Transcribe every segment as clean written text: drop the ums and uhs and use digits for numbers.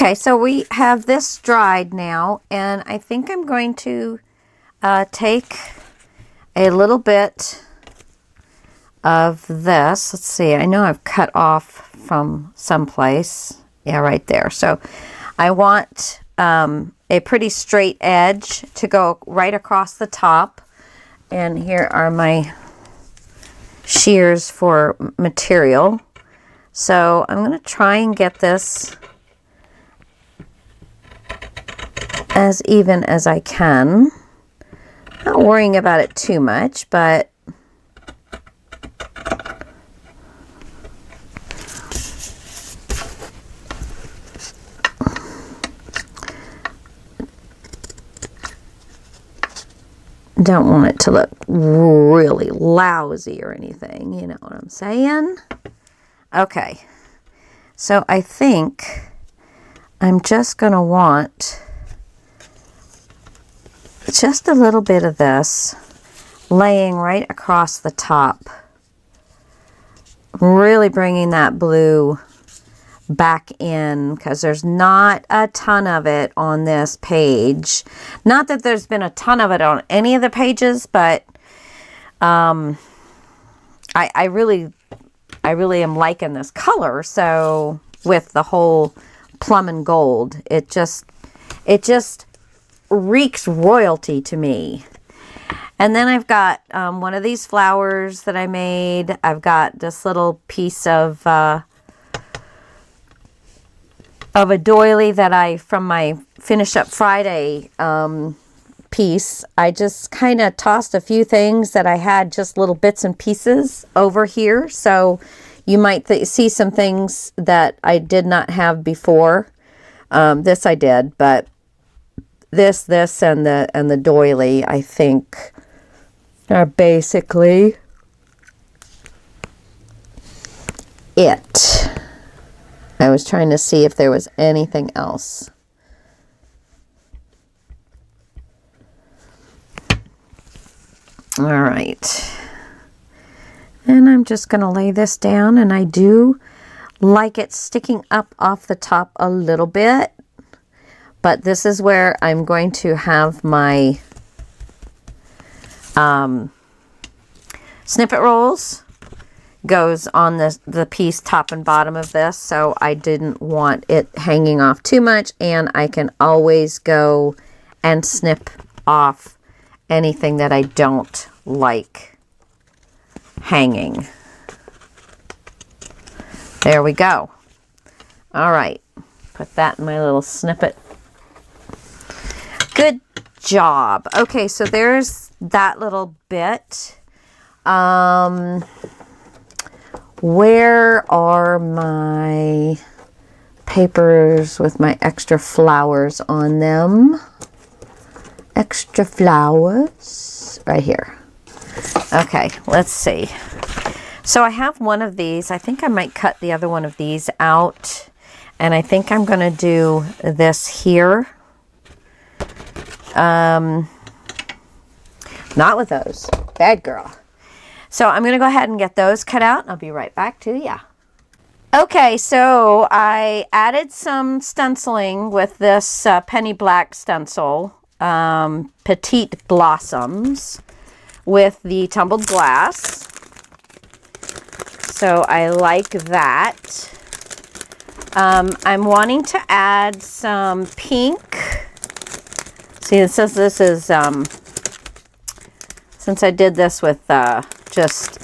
Okay, so we have this dried now, and I think I'm going to take a little bit of this. Let's see, I know I've cut off from someplace. Yeah, right there. So I want a pretty straight edge to go right across the top. And here are my shears for material. So I'm going to try and get this as even as I can. Not worrying about it too much, but don't want it to look really lousy or anything, you know what I'm saying? Okay, so I think I'm just going to want just a little bit of this laying right across the top. Really bringing that blue back in, because there's not a ton of it on this page. Not that there's been a ton of it on any of the pages, but I really am liking this color. So with the whole plum and gold, it just reeks royalty to me. And then I've got one of these flowers that I made. I've got this little piece of a doily that I, from my Finish Up Friday piece, I just kind of tossed a few things that I had, just little bits and pieces over here. So you might see some things that I did not have before. This I did, but this and the doily, I think, are basically it. I was trying to see if there was anything else. All right. And I'm just going to lay this down, and I do like it sticking up off the top a little bit. But this is where I'm going to have my snippet rolls. Goes on the piece top and bottom of this, so I didn't want it hanging off too much, and I can always go and snip off anything that I don't like hanging. There we go. All right, put that in my little snippet. Good job. Okay, so there's that little bit. Where are my papers with my extra flowers on them? Extra flowers. Right here. Okay, let's see. So I have one of these. I think I might cut the other one of these out. And I think I'm going to do this here. Not with those. Bad girl. So I'm going to go ahead and get those cut out, and I'll be right back to ya. Okay, so I added some stenciling with this penny black stencil, Petite Blossoms, with the tumbled glass. So I like that. I'm wanting to add some pink. See, it says this is, since I did this with just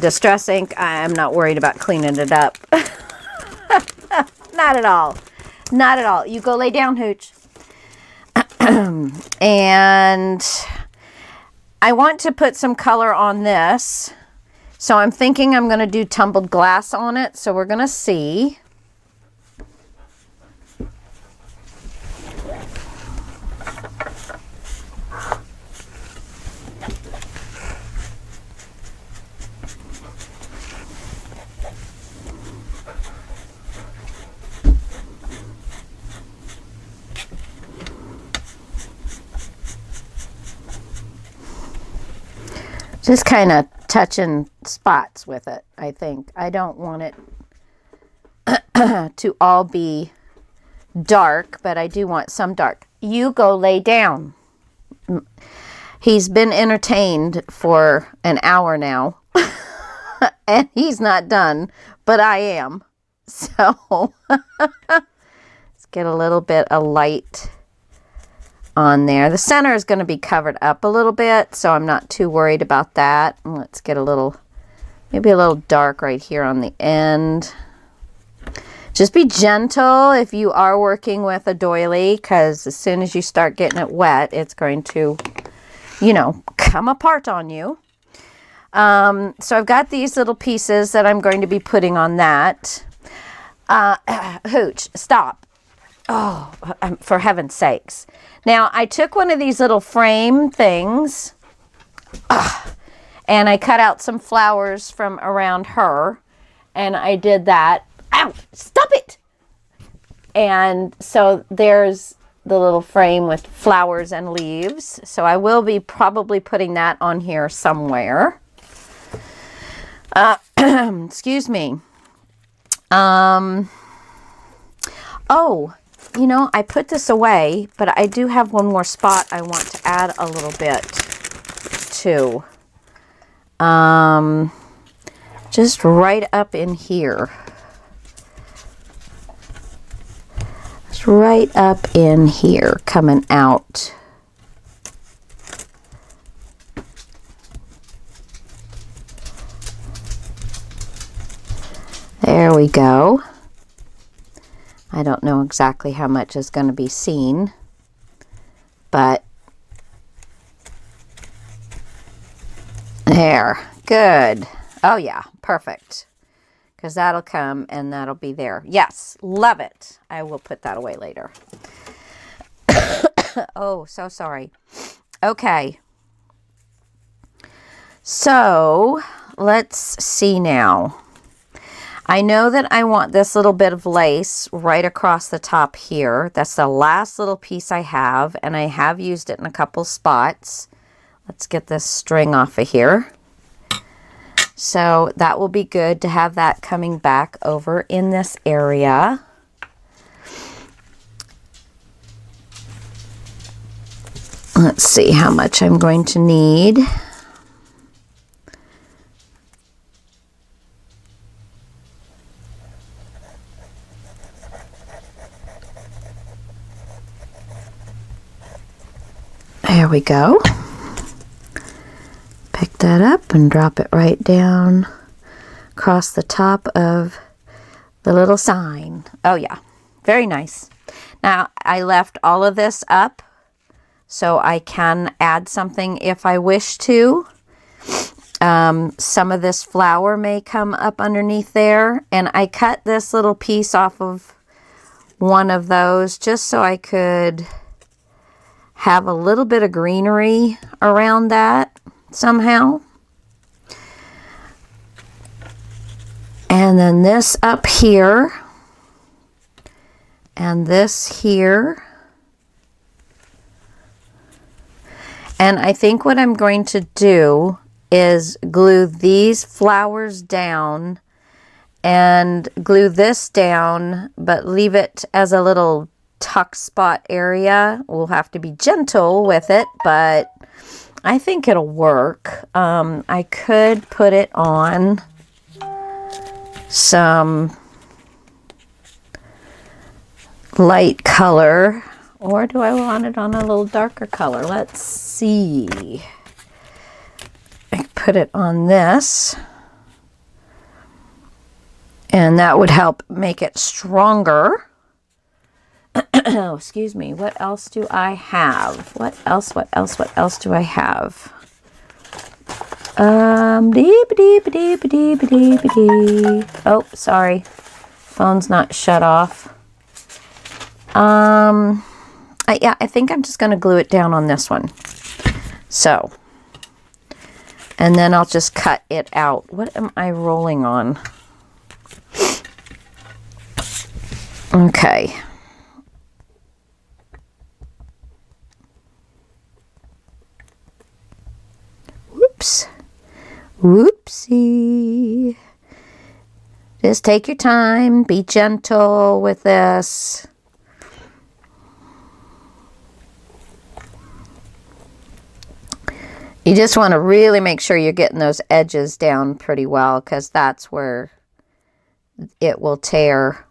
Distress ink, I'm not worried about cleaning it up. Not at all. Not at all. You go lay down, Hooch. And I want to put some color on this. So I'm thinking I'm going to do tumbled glass on it. So we're going to see. Just kind of touching spots with it, I think. I don't want it to all be dark, but I do want some dark. You go lay down. He's been entertained for an hour now, and he's not done, but I am. So let's get a little bit of light on there. The center is going to be covered up a little bit, so I'm not too worried about that. And let's get a little, maybe a little dark right here on the end. Just be gentle if you are working with a doily, because as soon as you start getting it wet, it's going to, you know, come apart on you. So I've got these little pieces that I'm going to be putting on that. Hooch, stop. Oh, for heaven's sakes. Now, I took one of these little frame things, and I cut out some flowers from around her, and I did that. Ow, stop it! And so there's the little frame with flowers and leaves. So I will be probably putting that on here somewhere. Excuse me. Oh, you know, I put this away, but I do have one more spot I want to add a little bit to. Just right up in here. Just right up in here, coming out. There we go. I don't know exactly how much is going to be seen, but there. Good. Oh yeah, perfect. Because that'll come and that'll be there. Yes, love it. I will put that away later. Oh, so sorry. Okay. So let's see now. I know that I want this little bit of lace right across the top here. That's the last little piece I have, and I have used it in a couple spots. Let's get this string off of here. So that will be good to have that coming back over in this area. Let's see how much I'm going to need. There we go. Pick that up and drop it right down across the top of the little sign. Oh yeah, very nice. Now I left all of this up so I can add something if I wish to. Some of this flower may come up underneath there, and I cut this little piece off of one of those just so I could have a little bit of greenery around that somehow. And then this up here, and this here. And I think what I'm going to do is glue these flowers down and glue this down, but leave it as a little tuck spot area. We'll have to be gentle with it, but I think it'll work. I could put it on some light color, or do I want it on a little darker color? Let's see. I put it on this, and that would help make it stronger. Oh, excuse me. What else do I have? What else do I have? Oh, sorry. Phone's not shut off. Yeah, I think I'm just going to glue it down on this one. So, and then I'll just cut it out. What am I rolling on? Okay. Whoops. Whoopsie. Just take your time, be gentle with this. You just want to really make sure you're getting those edges down pretty well, because that's where it will tear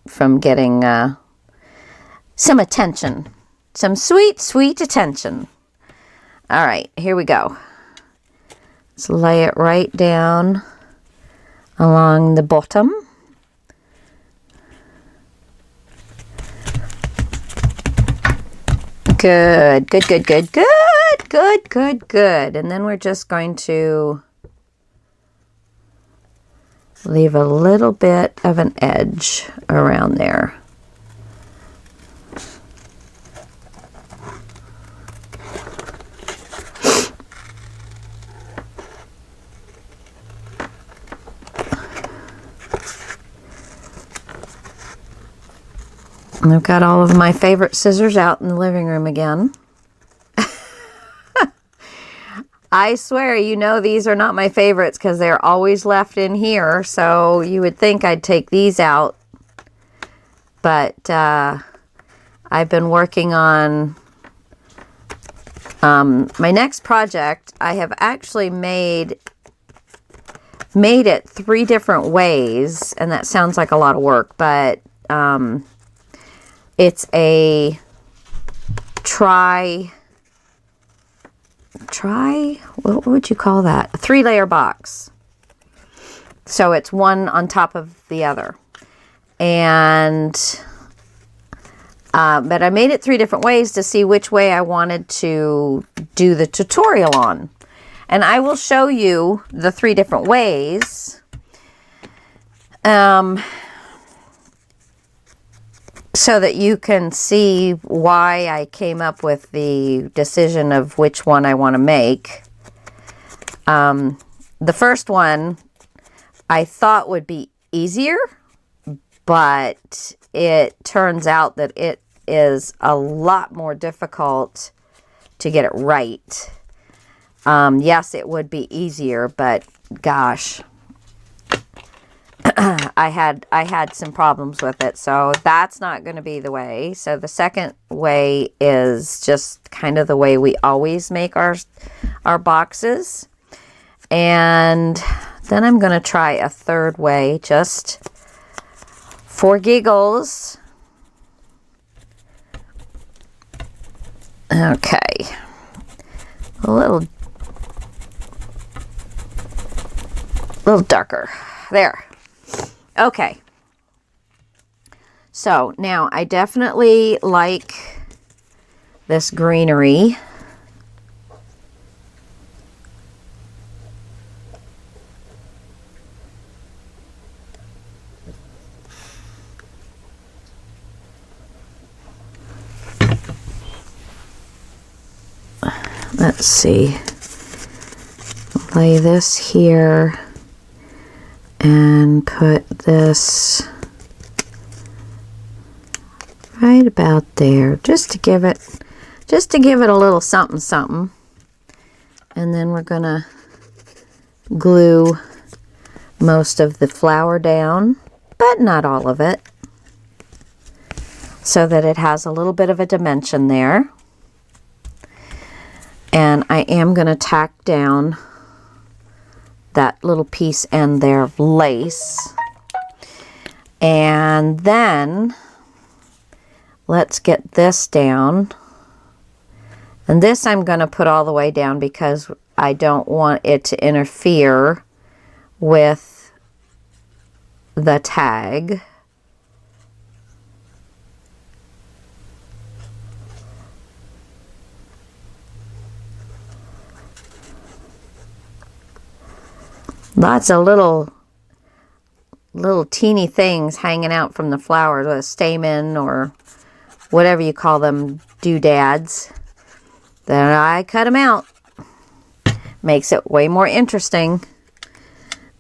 from getting some attention. Some sweet, sweet attention. All right, here we go. Let's lay it right down along the bottom. Good, good, good, good, good, good, good, good. And then we're just going to leave a little bit of an edge around there. And I've got all of my favorite scissors out in the living room again. I swear, you know, these are not my favorites because they're always left in here. So you would think I'd take these out. But I've been working on my next project. I have actually made it 3 different ways. And that sounds like a lot of work, but it's a what would you call that? A 3-layer box. So it's one on top of the other. And, but I made it 3 different ways to see which way I wanted to do the tutorial on. And I will show you the 3 different ways. So that you can see why I came up with the decision of which one I want to make. The first one I thought would be easier, but it turns out that it is a lot more difficult to get it right. Yes, it would be easier, but gosh, I had some problems with it, so that's not going to be the way. So the second way is just kind of the way we always make our boxes. And then I'm going to try a third way just for giggles. Okay. A little darker. There. Okay, so now I definitely like this greenery. Let's see, lay this here. And put this right about there, just to give it a little something something. And then we're gonna glue most of the flower down, but not all of it, so that it has a little bit of a dimension there. And I am gonna tack down that little piece end there of lace. And then let's get this down. And this I'm going to put all the way down because I don't want it to interfere with the tag. Lots of little teeny things hanging out from the flowers, a stamen or whatever you call them, doodads. Then I cut them out. Makes it way more interesting.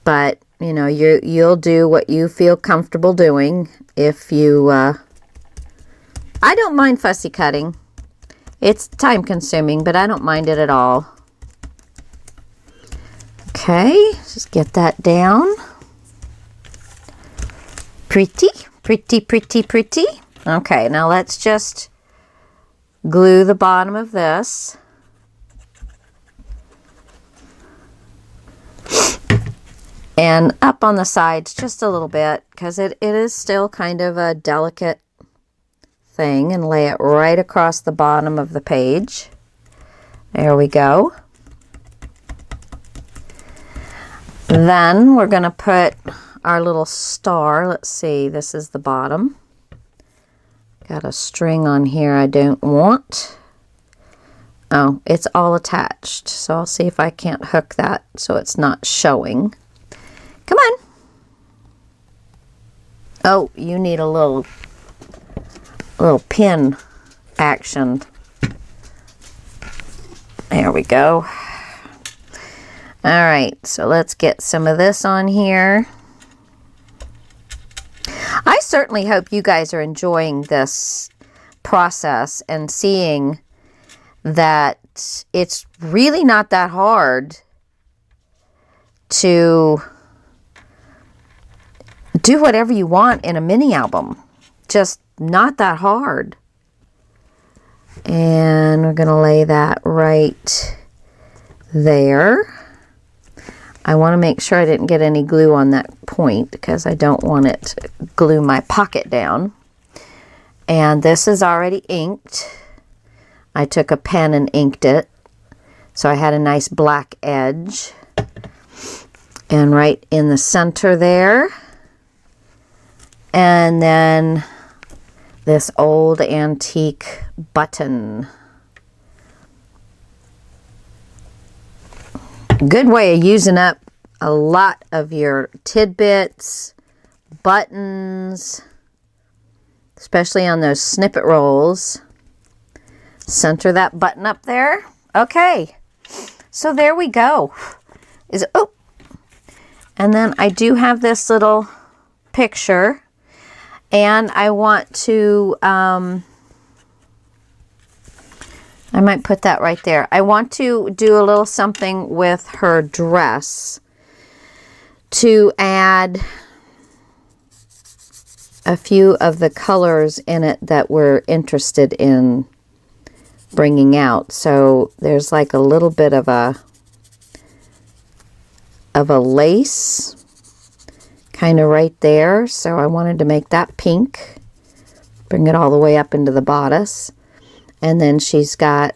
But, you know, you'll do what you feel comfortable doing. If you, I don't mind fussy cutting. It's time consuming, but I don't mind it at all. Okay, just get that down. Pretty, pretty, pretty, pretty. Okay, now let's just glue the bottom of this. And up on the sides just a little bit, because it is still kind of a delicate thing, and lay it right across the bottom of the page. There we go. Then we're going to put our little star. Let's see, this is the bottom. Got a string on here I don't want. Oh, it's all attached. So I'll see if I can't hook that so it's not showing. Come on. Oh, you need a little pin action. There we go. All right, so let's get some of this on here. I certainly hope you guys are enjoying this process and seeing that it's really not that hard to do whatever you want in a mini album. Just not that hard. And we're going to lay that right there. I want to make sure I didn't get any glue on that point because I don't want it to glue my pocket down. And this is already inked. I took a pen and inked it. So I had a nice black edge. And right in the center there. And then this old antique button. Good way of using up a lot of your tidbits, buttons, especially on those snippet rolls. Center that button up there. Okay, so there we go. Oh, and then I do have this little picture, and I want to, I might put that right there. I want to do a little something with her dress to add a few of the colors in it that we're interested in bringing out. So there's like a little bit of a lace kind of right there. So I wanted to make that pink, bring it all the way up into the bodice. And then she's got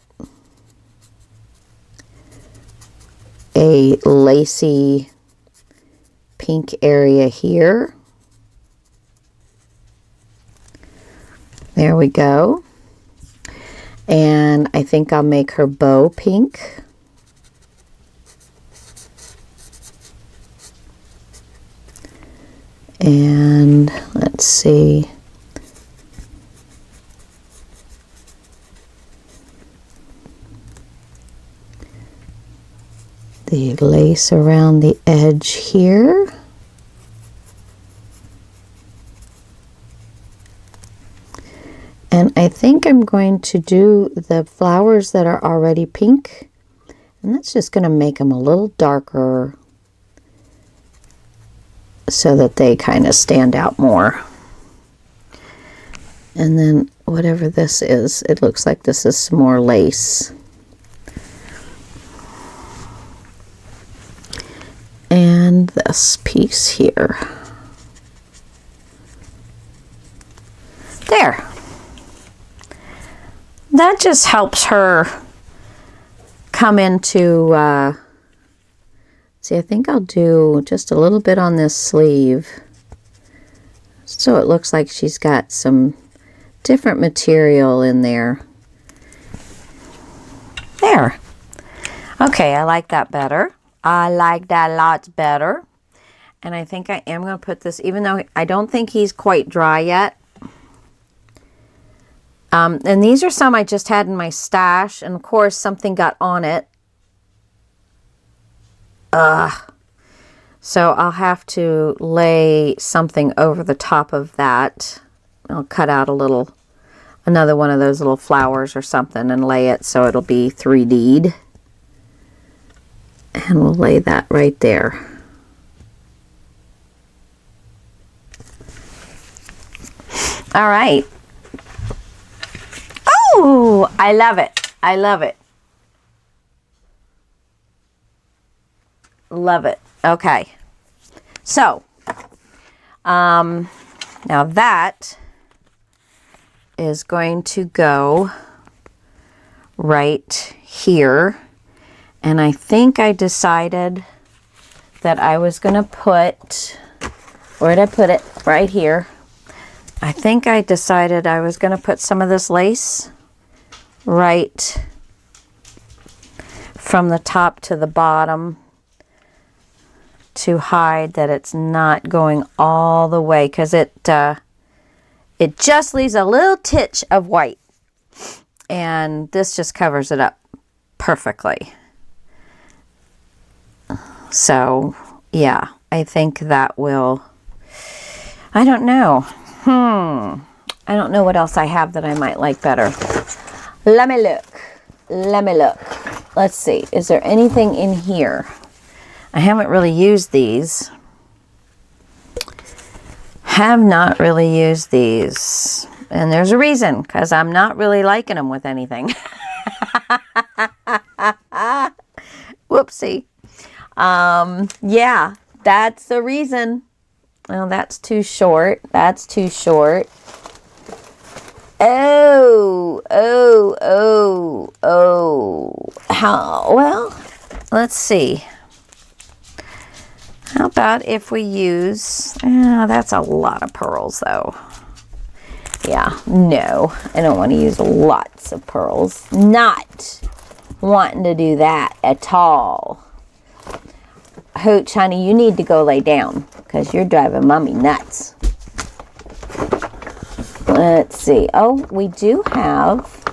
a lacy pink area here. There we go. And I think I'll make her bow pink. And let's see. The lace around the edge here. And I think I'm going to do the flowers that are already pink. And that's just going to make them a little darker so that they kind of stand out more. And then whatever this is, it looks like this is some more lace. And this piece here. There. That just helps her come into, see, I think I'll do just a little bit on this sleeve. So it looks like she's got some different material in there. There. Okay, I like that better. I like that lots better. And I think I am going to put this, even though I don't think he's quite dry yet. And these are some I just had in my stash. And of course, something got on it. So I'll have to lay something over the top of that. I'll cut out another one of those little flowers or something and lay it so it'll be 3D'd. And we'll lay that right there. All right. Oh, I love it. I love it. Love it. Okay. So, now that is going to go right here. And I think I decided that I was going to put, where did I put it? Right here. I think I decided I was going to put some of this lace right from the top to the bottom to hide that it's not going all the way, because it just leaves a little titch of white, and this just covers it up perfectly. So yeah, I think that will, I don't know. I don't know what else I have that I might like better. Let me look. Let me look. Let's see. Is there anything in here? I haven't really used these. Have not really used these. And there's a reason, because I'm not really liking them with anything. Whoopsie. Yeah, that's the reason. Well, that's too short. That's too short. Oh. How, well, let's see. How about if we use, that's a lot of pearls though. Yeah, no, I don't want to use lots of pearls. Not wanting to do that at all. Hooch, honey, you need to go lay down because you're driving mommy nuts. Let's see. Oh, we do have,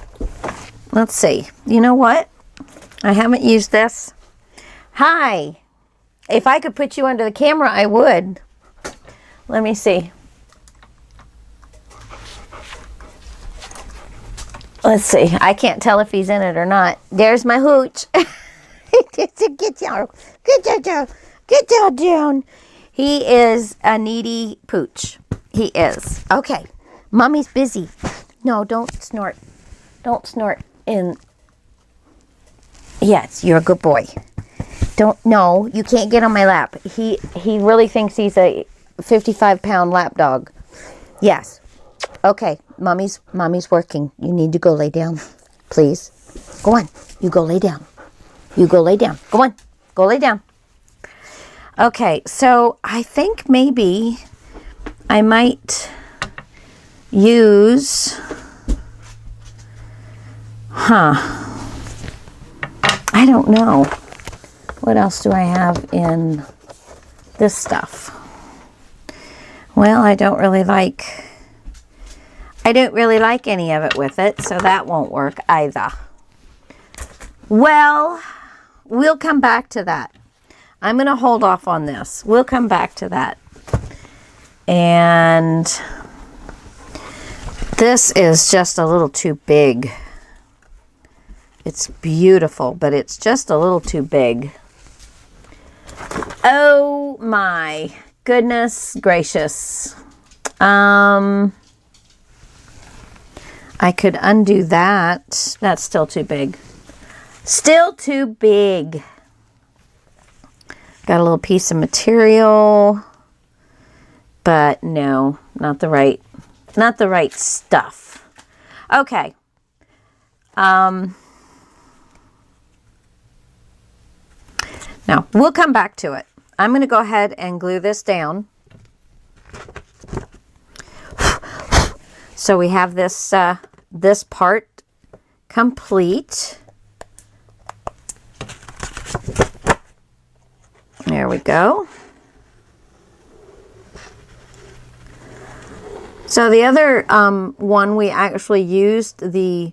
let's see. You know what? I haven't used this. Hi. If I could put you under the camera, I would. Let me see. Let's see. I can't tell if he's in it or not. There's my hooch. Get down. He is a needy pooch. He is. Okay. Mommy's busy. No, don't snort. Don't snort in. Yes, you're a good boy. No, you can't get on my lap. He really thinks he's a 55-pound lap dog. Yes. Okay, mommy's working. You need to go lay down, please. Go on. You go lay down. You go lay down. Go on. Go lay down. Okay, so I think maybe I might use, I don't know. What else do I have in this stuff? Well, I don't really like any of it with it, so that won't work either. Well, we'll come back to that. I'm going to hold off on this. We'll come back to that. And this is just a little too big. It's beautiful, but it's just a little too big. Oh my goodness gracious. I could undo that. That's still too big. Still too big. Got a little piece of material, but no, not the right stuff. Okay. Now, we'll come back to it. I'm going to go ahead and glue this down. So we have this this part complete. There we go. So the other one, we actually used the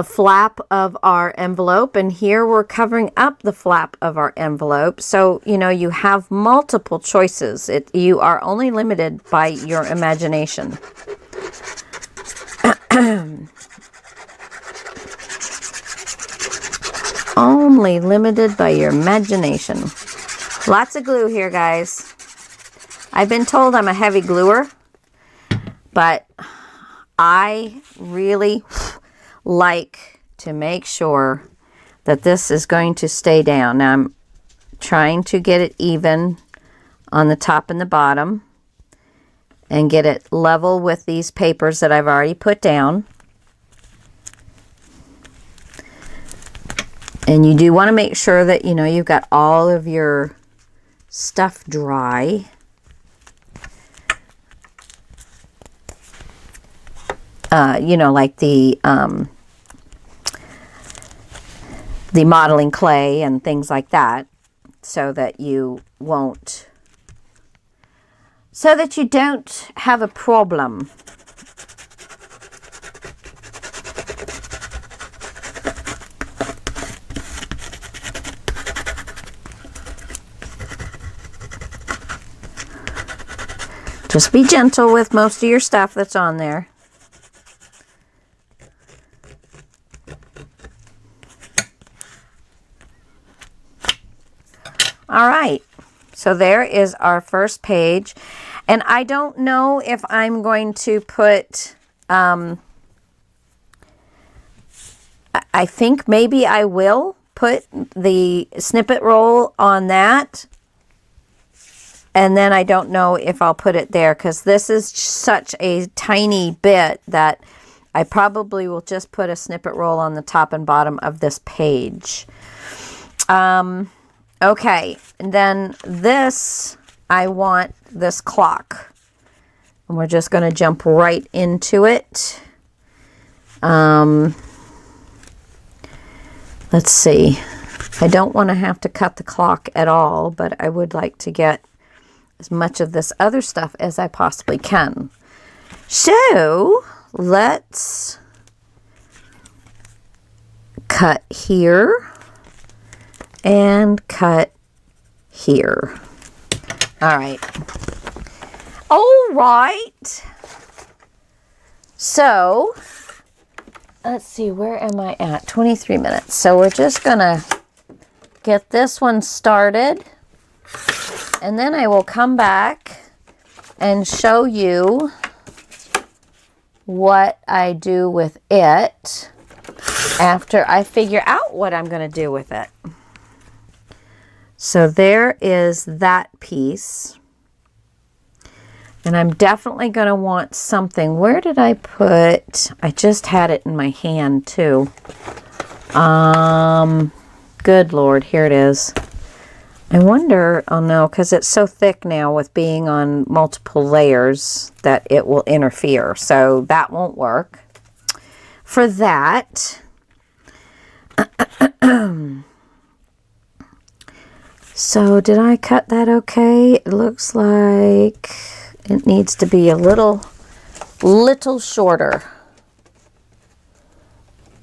flap of our envelope, and here we're covering up the flap of our envelope. So, you know, you have multiple choices. You are only limited by your imagination. Only limited by your imagination. Lots of glue here, guys. I've been told I'm a heavy gluer, but I really like to make sure that this is going to stay down. Now I'm trying to get it even on the top and the bottom and get it level with these papers that I've already put down. And you do want to make sure that, you know, you've got all of your stuff dry. You know, like the modeling clay and things like that, so that you won't, so that you don't have a problem. Just be gentle with most of your stuff that's on there. All right, so there is our first page. And I don't know if I'm going to put, I think maybe I will put the snippet roll on that. And then I don't know if I'll put it there, because this is such a tiny bit that I probably will just put a snippet roll on the top and bottom of this page. Okay, and then this, I want this clock. And we're just going to jump right into it. Let's see. I don't want to have to cut the clock at all, but I would like to get as much of this other stuff as I possibly can. So let's cut here and cut here. All right. All right. So let's see, where am I at? 23 minutes. So we're just gonna get this one started, and then I will come back and show you what I do with it after I figure out what I'm going to do with it. So there is that piece. And I'm definitely going to want something. Where did I put? I just had it in my hand too. Good Lord, here it is. I wonder, oh no, because it's so thick now with being on multiple layers that it will interfere. So that won't work. For that, so did I cut that okay? It looks like it needs to be a little shorter.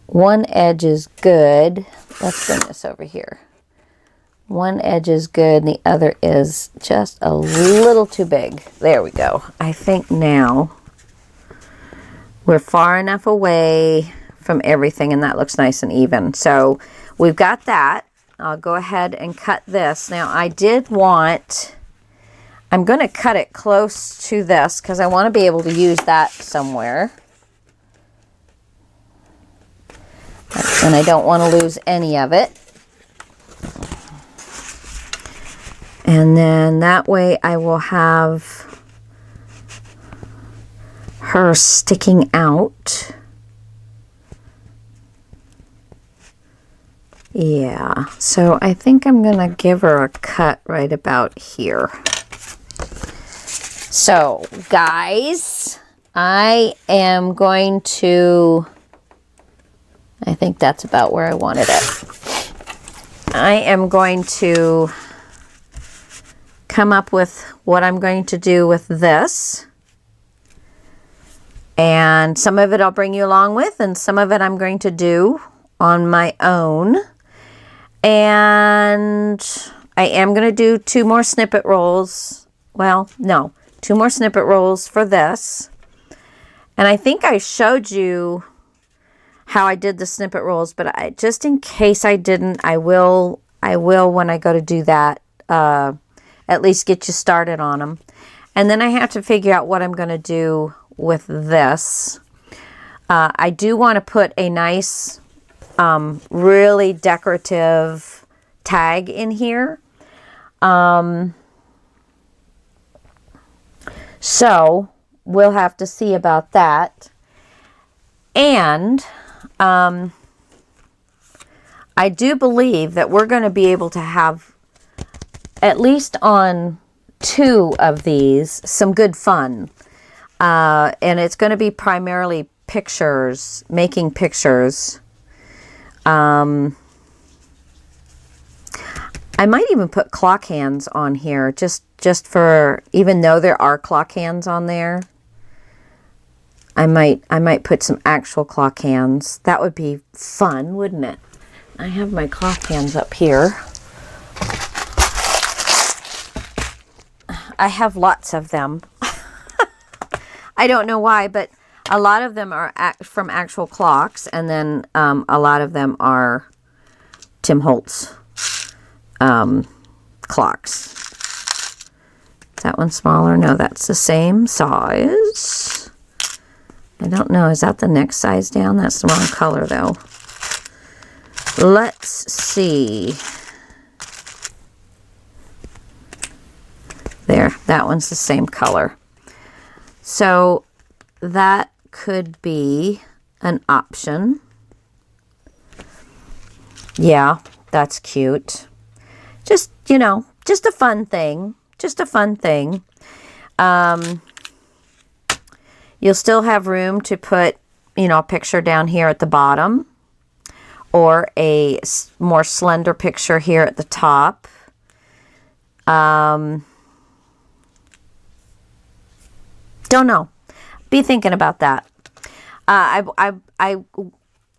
One edge is good. Let's bring this over here. One edge is good and the other is just a little too big. There we go. I think now we're far enough away from everything and that looks nice and even. So we've got that. I'll go ahead and cut this. Now I did want, I'm going to cut it close to this because I want to be able to use that somewhere. And I don't want to lose any of it. And then that way I will have her sticking out. Yeah, so I think I'm going to give her a cut right about here. So, guys, I am going to, I think that's about where I wanted it. I am going to come up with what I'm going to do with this. And some of it I'll bring you along with, and some of it I'm going to do on my own. And I am going to do 2 more snippet rolls. Well, no, 2 more snippet rolls for this. And I think I showed you how I did the snippet rolls, but just in case I didn't, I will when I go to do that, at least get you started on them. And then I have to figure out what I'm going to do with this. I do want to put a nice, really decorative tag in here. So we'll have to see about that. And I do believe that we're going to be able to have, at least on 2 of these, some good fun. And it's going to be primarily pictures, making pictures. I might even put clock hands on here, just for, even though there are clock hands on there, I might put some actual clock hands. That would be fun, wouldn't it? I have my clock hands up here. I have lots of them. I don't know why, but a lot of them are from actual clocks, and then a lot of them are Tim Holtz clocks. Is that one smaller? No, that's the same size. I don't know. Is that the next size down? That's the wrong color, though. Let's see. There, that one's the same color. So that could be an option. Yeah, that's cute. Just, you know, just a fun thing. Just a fun thing. You'll still have room to put, you know, a picture down here at the bottom, or a more slender picture here at the top. Don't know. Be thinking about that. I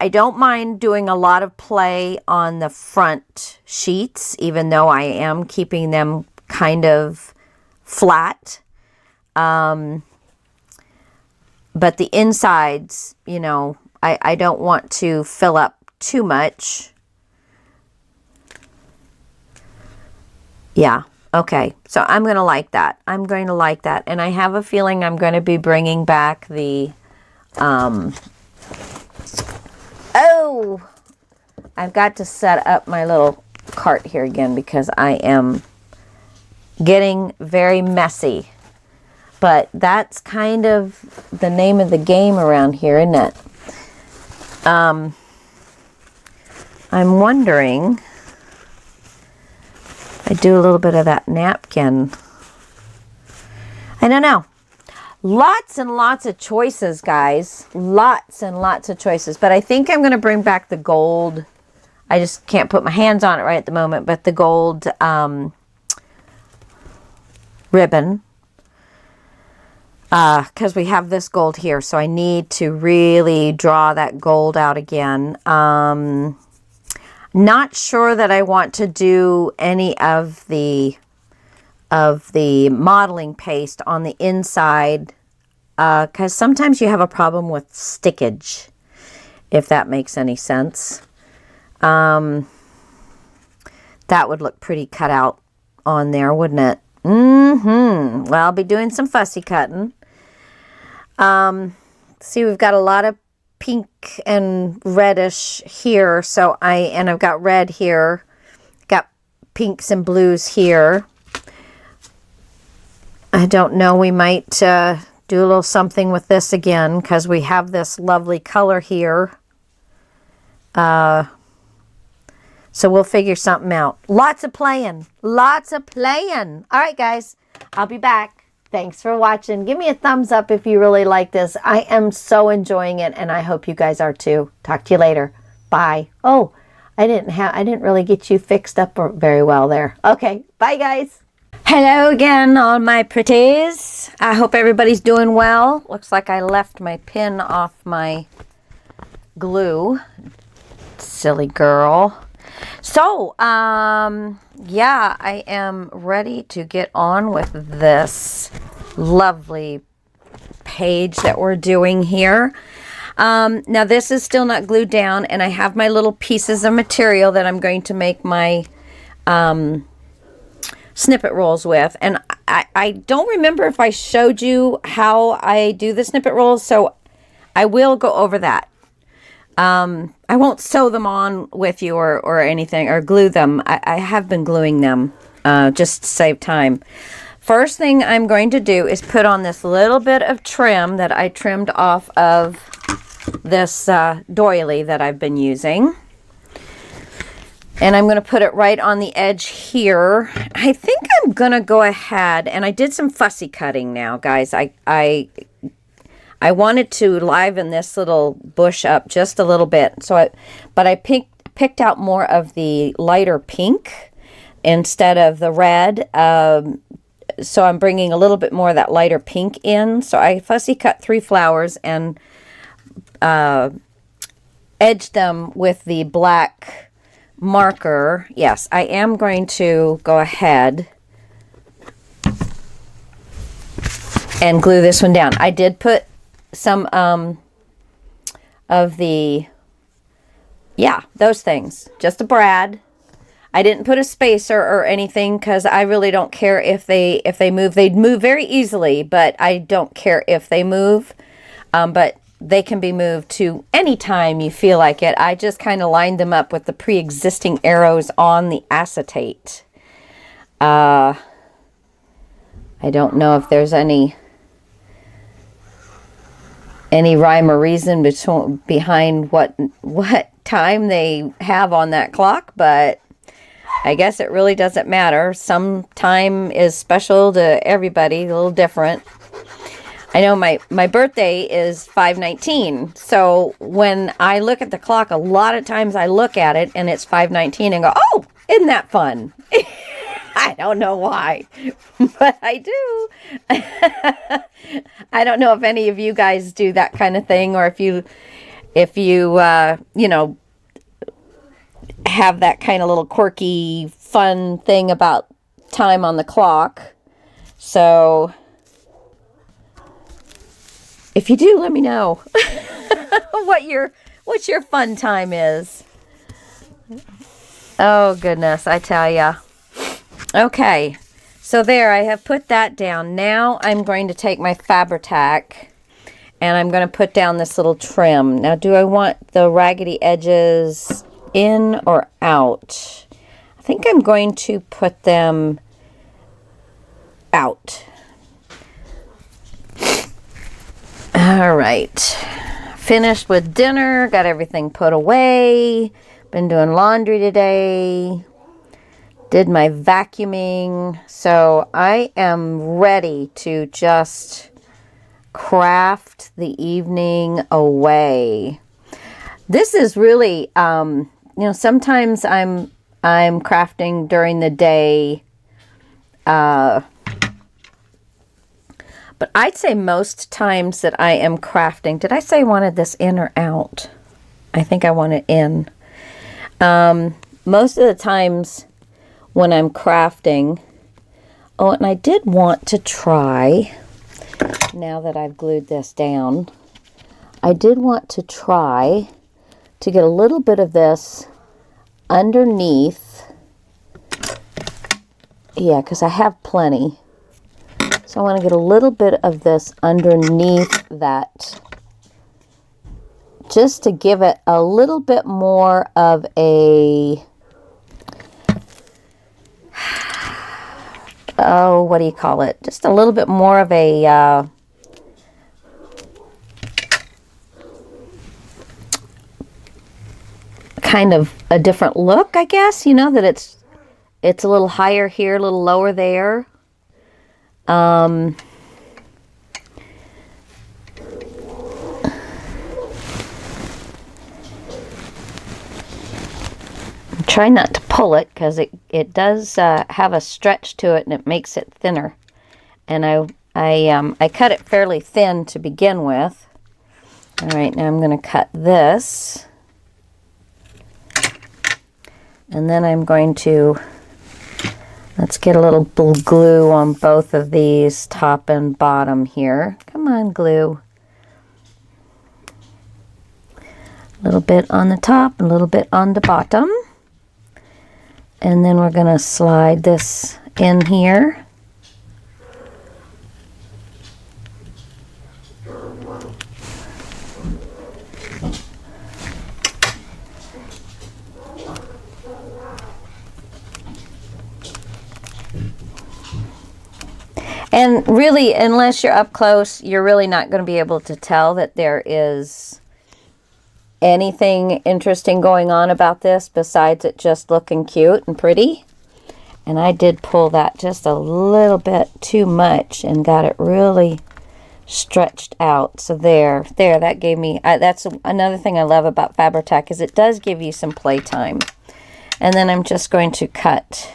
don't mind doing a lot of play on the front sheets, even though I am keeping them kind of flat. But the insides, you know, I don't want to fill up too much. Yeah. Okay. So I'm going to like that. I'm going to like that. And I have a feeling I'm going to be bringing back the, oh, I've got to set up my little cart here again because I am getting very messy. But that's kind of the name of the game around here, isn't it? I'm wondering, I do a little bit of that napkin. I don't know. Lots and lots of choices, guys. Lots and lots of choices. But I think I'm going to bring back the gold. I just can't put my hands on it right at the moment. But the gold ribbon. Because we have this gold here. So I need to really draw that gold out again. Not sure that I want to do any of the modeling paste on the inside, because sometimes you have a problem with stickage, if that makes any sense. That would look pretty cut out on there, wouldn't it? Well, I'll be doing some fussy cutting. See, we've got a lot of pink and reddish here, so I've got red here, got pinks and blues here. I don't know, we might do a little something with this again because we have this lovely color here. So we'll figure something out. Lots of playing. Lots of playing. All right, guys. I'll be back. Thanks for watching. Give me a thumbs up if you really like this. I am so enjoying it, and I hope you guys are too. Talk to you later. Bye. Oh, I didn't really get you fixed up very well there. Okay. Bye, guys. Hello again, all my pretties. I hope everybody's doing well. Looks like I left my pin off my glue. Silly girl. So, yeah, I am ready to get on with this lovely page that we're doing here. Now, this is still not glued down, and I have my little pieces of material that I'm going to make my snippet rolls with. And I don't remember if I showed you how I do the snippet rolls, so I will go over that. I won't sew them on with you or anything, or glue them. I have been gluing them just to save time. First thing I'm going to do is put on this little bit of trim that I trimmed off of this doily that I've been using. And I'm going to put it right on the edge here. I think I'm going to go ahead, and I did some fussy cutting now, guys. I wanted to liven this little bush up just a little bit. But I picked out more of the lighter pink instead of the red. So I'm bringing a little bit more of that lighter pink in. So I fussy cut 3 flowers and edged them with the black marker. Yes, I am going to go ahead and glue this one down. I did put some of the, those things, just a brad. I didn't put a spacer or anything because I really don't care if they move. They'd move very easily, but I don't care if they move. But they can be moved to any time you feel like it. I just kind of lined them up with the pre-existing arrows on the acetate. I don't know if there's any rhyme or reason behind what time they have on that clock, but I guess it really doesn't matter. Some time is special to everybody, a little different. I know my birthday is 5/19, so when I look at the clock, a lot of times I look at it and it's 5/19 and go, oh, isn't that fun? I don't know why, but I do. I don't know if any of you guys do that kind of thing, or if you have that kind of little quirky, fun thing about time on the clock. So if you do, let me know what your fun time is. Oh goodness, I tell ya. Okay, so there, I have put that down. Now I'm going to take my Fabri-Tac and I'm going to put down this little trim. Now, do I want the raggedy edges in or out? I think I'm going to put them out. All right, finished with dinner, got everything put away, been doing laundry today, did my vacuuming, so I am ready to just craft the evening away. This is really, sometimes I'm crafting during the day, but I'd say most times that I am crafting, did I say I wanted this in or out? I think I want it in. Most of the times when I'm crafting, oh, and I did want to try, now that I've glued this down, I did want to try to get a little bit of this underneath. Yeah, because I have plenty. So I want to get a little bit of this underneath that, just to give it a little bit more of a, oh, what do you call it? Just a little bit more of a, kind of a different look, I guess, that it's a little higher here, a little lower there. I'm trying not to pull it because it does have a stretch to it and it makes it thinner. And I cut it fairly thin to begin with. All right, now I'm going to cut this. And then I'm going to, let's get a little glue on both of these, top and bottom here. Come on, glue. A little bit on the top, a little bit on the bottom. And then we're going to slide this in here. And really, unless you're up close, you're really not going to be able to tell that there is anything interesting going on about this besides it just looking cute and pretty. And I did pull that just a little bit too much and got it really stretched out. So there, that gave me, that's another thing I love about Fabri-Tac, is it does give you some playtime. And then I'm just going to cut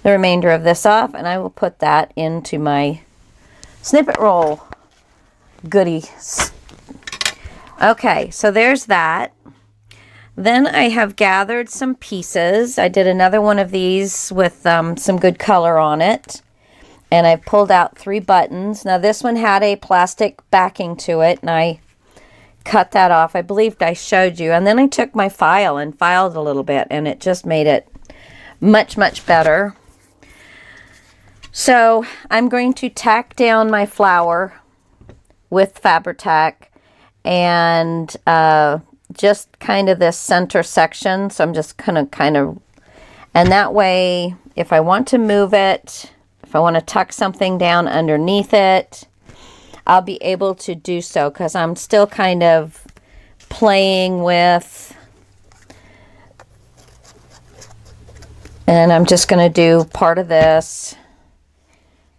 the remainder of this off, and I will put that into my snippet roll goodies. Okay, so there's that. Then I have gathered some pieces. I did another one of these with some good color on it. And I pulled out 3 buttons. Now this one had a plastic backing to it, and I cut that off. I believed I showed you. And then I took my file and filed a little bit, and it just made it much, much better. So I'm going to tack down my flower with Fabri-Tac and just kind of this center section. So I'm just gonna kind of, and that way, if I want to move it, if I want to tuck something down underneath it, I'll be able to do so, because I'm still kind of playing with, and I'm just going to do part of this.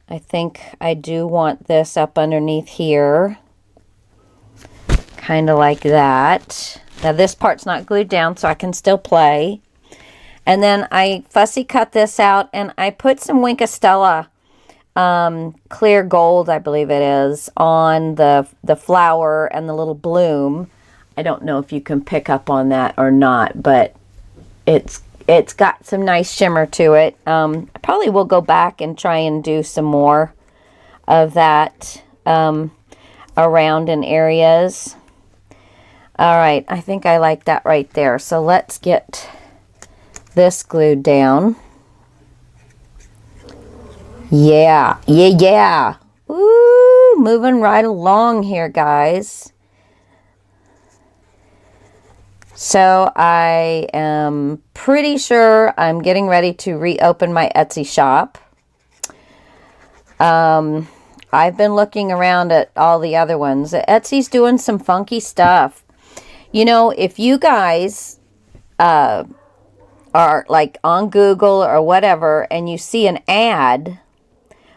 I think I do want this up underneath here, kind of like that. Now this part's not glued down, so I can still play. And then I fussy cut this out, and I put some Wink of Stella clear gold, I believe it is, on the flower and the little bloom. I don't know if you can pick up on that or not, but it's got some nice shimmer to it. I probably will go back and try and do some more of that around in areas. All right, I think I like that right there. So let's get this glued down. Yeah. Woo, moving right along here, guys. So I am pretty sure I'm getting ready to reopen my Etsy shop. I've been looking around at all the other ones. Etsy's doing some funky stuff. You know, if you guys are like on Google or whatever, and you see an ad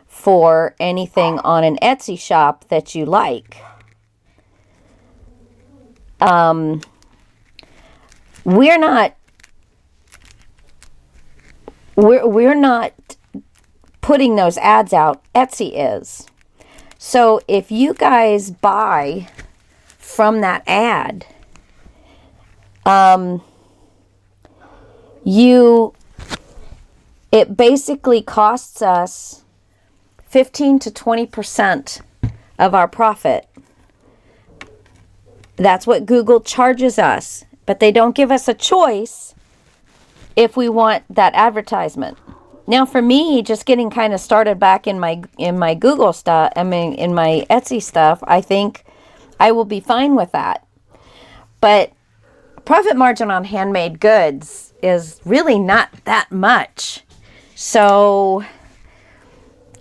for anything on an Etsy shop that you like, we're not putting those ads out. Etsy is. So if you guys buy from that ad, it basically costs us 15 to 20% of our profit. That's what Google charges us, but they don't give us a choice if we want that advertisement. Now for me, just getting kind of started back in my Google stuff, I mean in my Etsy stuff, I think I will be fine with that. But profit margin on handmade goods is really not that much. So,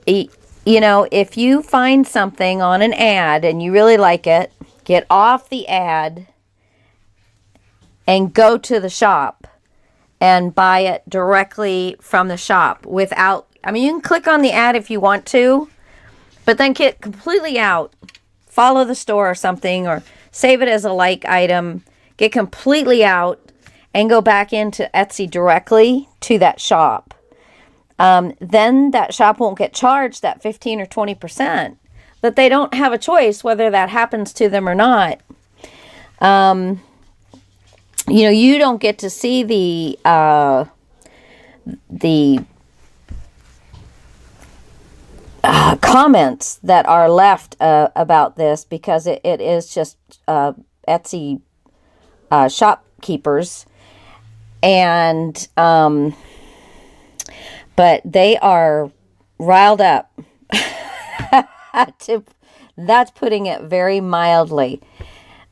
you know, if you find something on an ad and you really like it, get off the ad and go to the shop and buy it directly from the shop without, I mean, you can click on the ad if you want to, but then get completely out, follow the store or something, or save it as a like item, get completely out and go back into Etsy directly to that shop. Then that shop won't get charged that 15 or 20%, but they don't have a choice whether that happens to them or not. You know, you don't get to see the comments that are left about this, because it is just Etsy shopkeepers, and but they are riled up. That's putting it very mildly.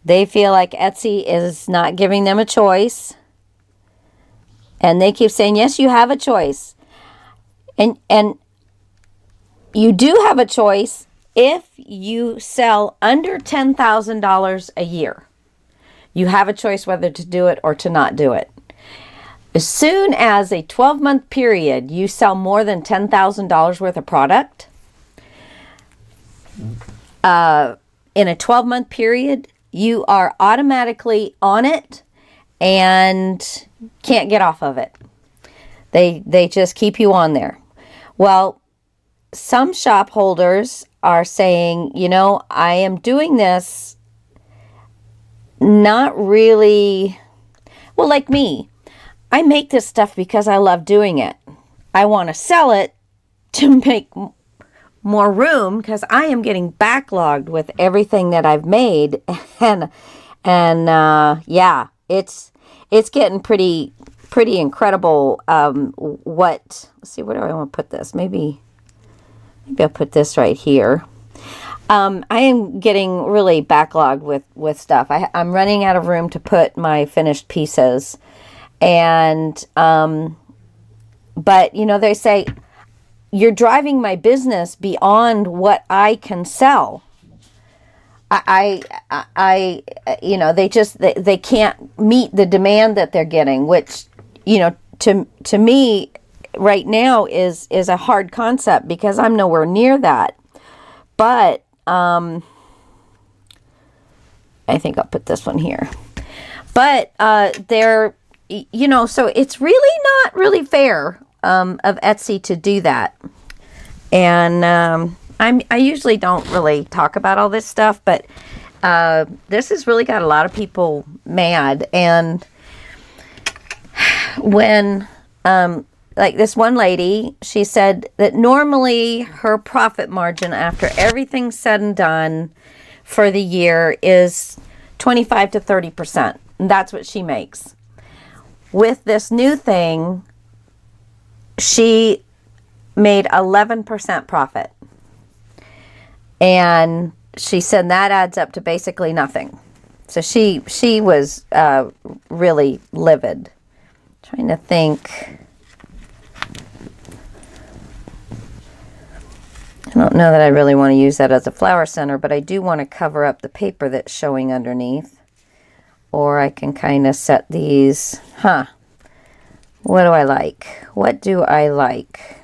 They feel like Etsy is not giving them a choice, and they keep saying, yes, you have a choice. And You do have a choice if you sell under $10,000 a year. You have a choice whether to do it or to not do it. As soon as a 12-month period you sell more than $10,000 worth of product, in a 12-month period, you are automatically on it and can't get off of it. They just keep you on there. Well, some shop holders are saying, you know, I am doing this not really, well, like me. I make this stuff because I love doing it. I want to sell it to make more room because I am getting backlogged with everything that I've made. And yeah, it's getting pretty incredible. Let's see, where do I want to put this? Maybe I'll put this right here. I am getting really backlogged with stuff. I'm running out of room to put my finished pieces. And, but, you know, they say, you're driving my business beyond what I can sell. I you know, they can't meet the demand that they're getting, which, you know, to me right now is a hard concept because I'm nowhere near that. But, I think I'll put this one here. But, they're, you know, so it's really not really fair of Etsy to do that. And I usually don't really talk about all this stuff, but this has really got a lot of people mad. And when like this one lady, she said that normally her profit margin after everything's said and done for the year is 25 to 30%. And that's what she makes. With this new thing, she made 11% profit. And she said that adds up to basically nothing. So she was really livid. Trying to think. I don't know that I really want to use that as a flower center, but I do want to cover up the paper that's showing underneath. Or I can kind of set these, what do I like? What do I like?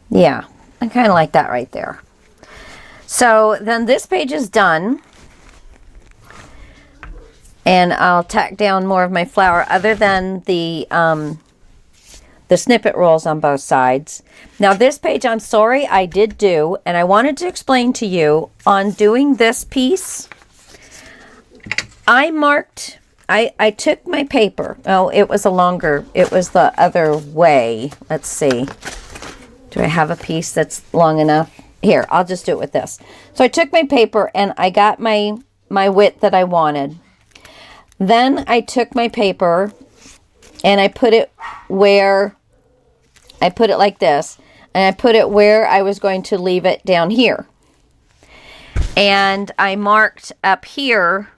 Yeah, I kind of like that right there. So then this page is done. And I'll tack down more of my flower other than the snippet rolls on both sides. Now this page, I'm sorry, I did do, and I wanted to explain to you on doing this piece. I marked, I took my paper. Oh, it was the other way. Let's see. Do I have a piece that's long enough? Here, I'll just do it with this. So I took my paper and I got my width that I wanted. Then I took my paper and I put it like this. And I put it where I was going to leave it down here. And I marked up here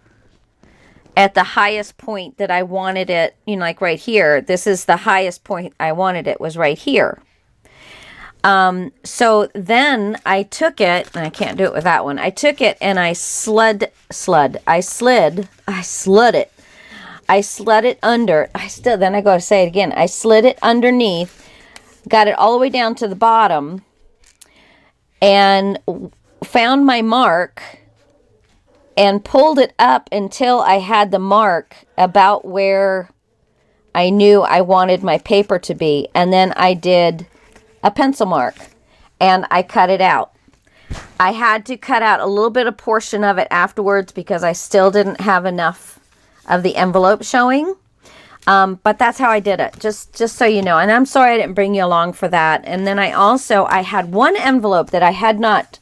at the highest point that I wanted it, you know, like right here. This is the highest point I wanted it, was right here. So then I took it, and I can't do it with that one. I took it and I slid it under. Then I go to say it again. I slid it underneath, got it all the way down to the bottom, and found my mark and pulled it up until I had the mark about where I knew I wanted my paper to be. And then I did a pencil mark and I cut it out. I had to cut out a little bit of portion of it afterwards because I still didn't have enough of the envelope showing. But that's how I did it, just so you know. And I'm sorry I didn't bring you along for that. And then I had one envelope that I had not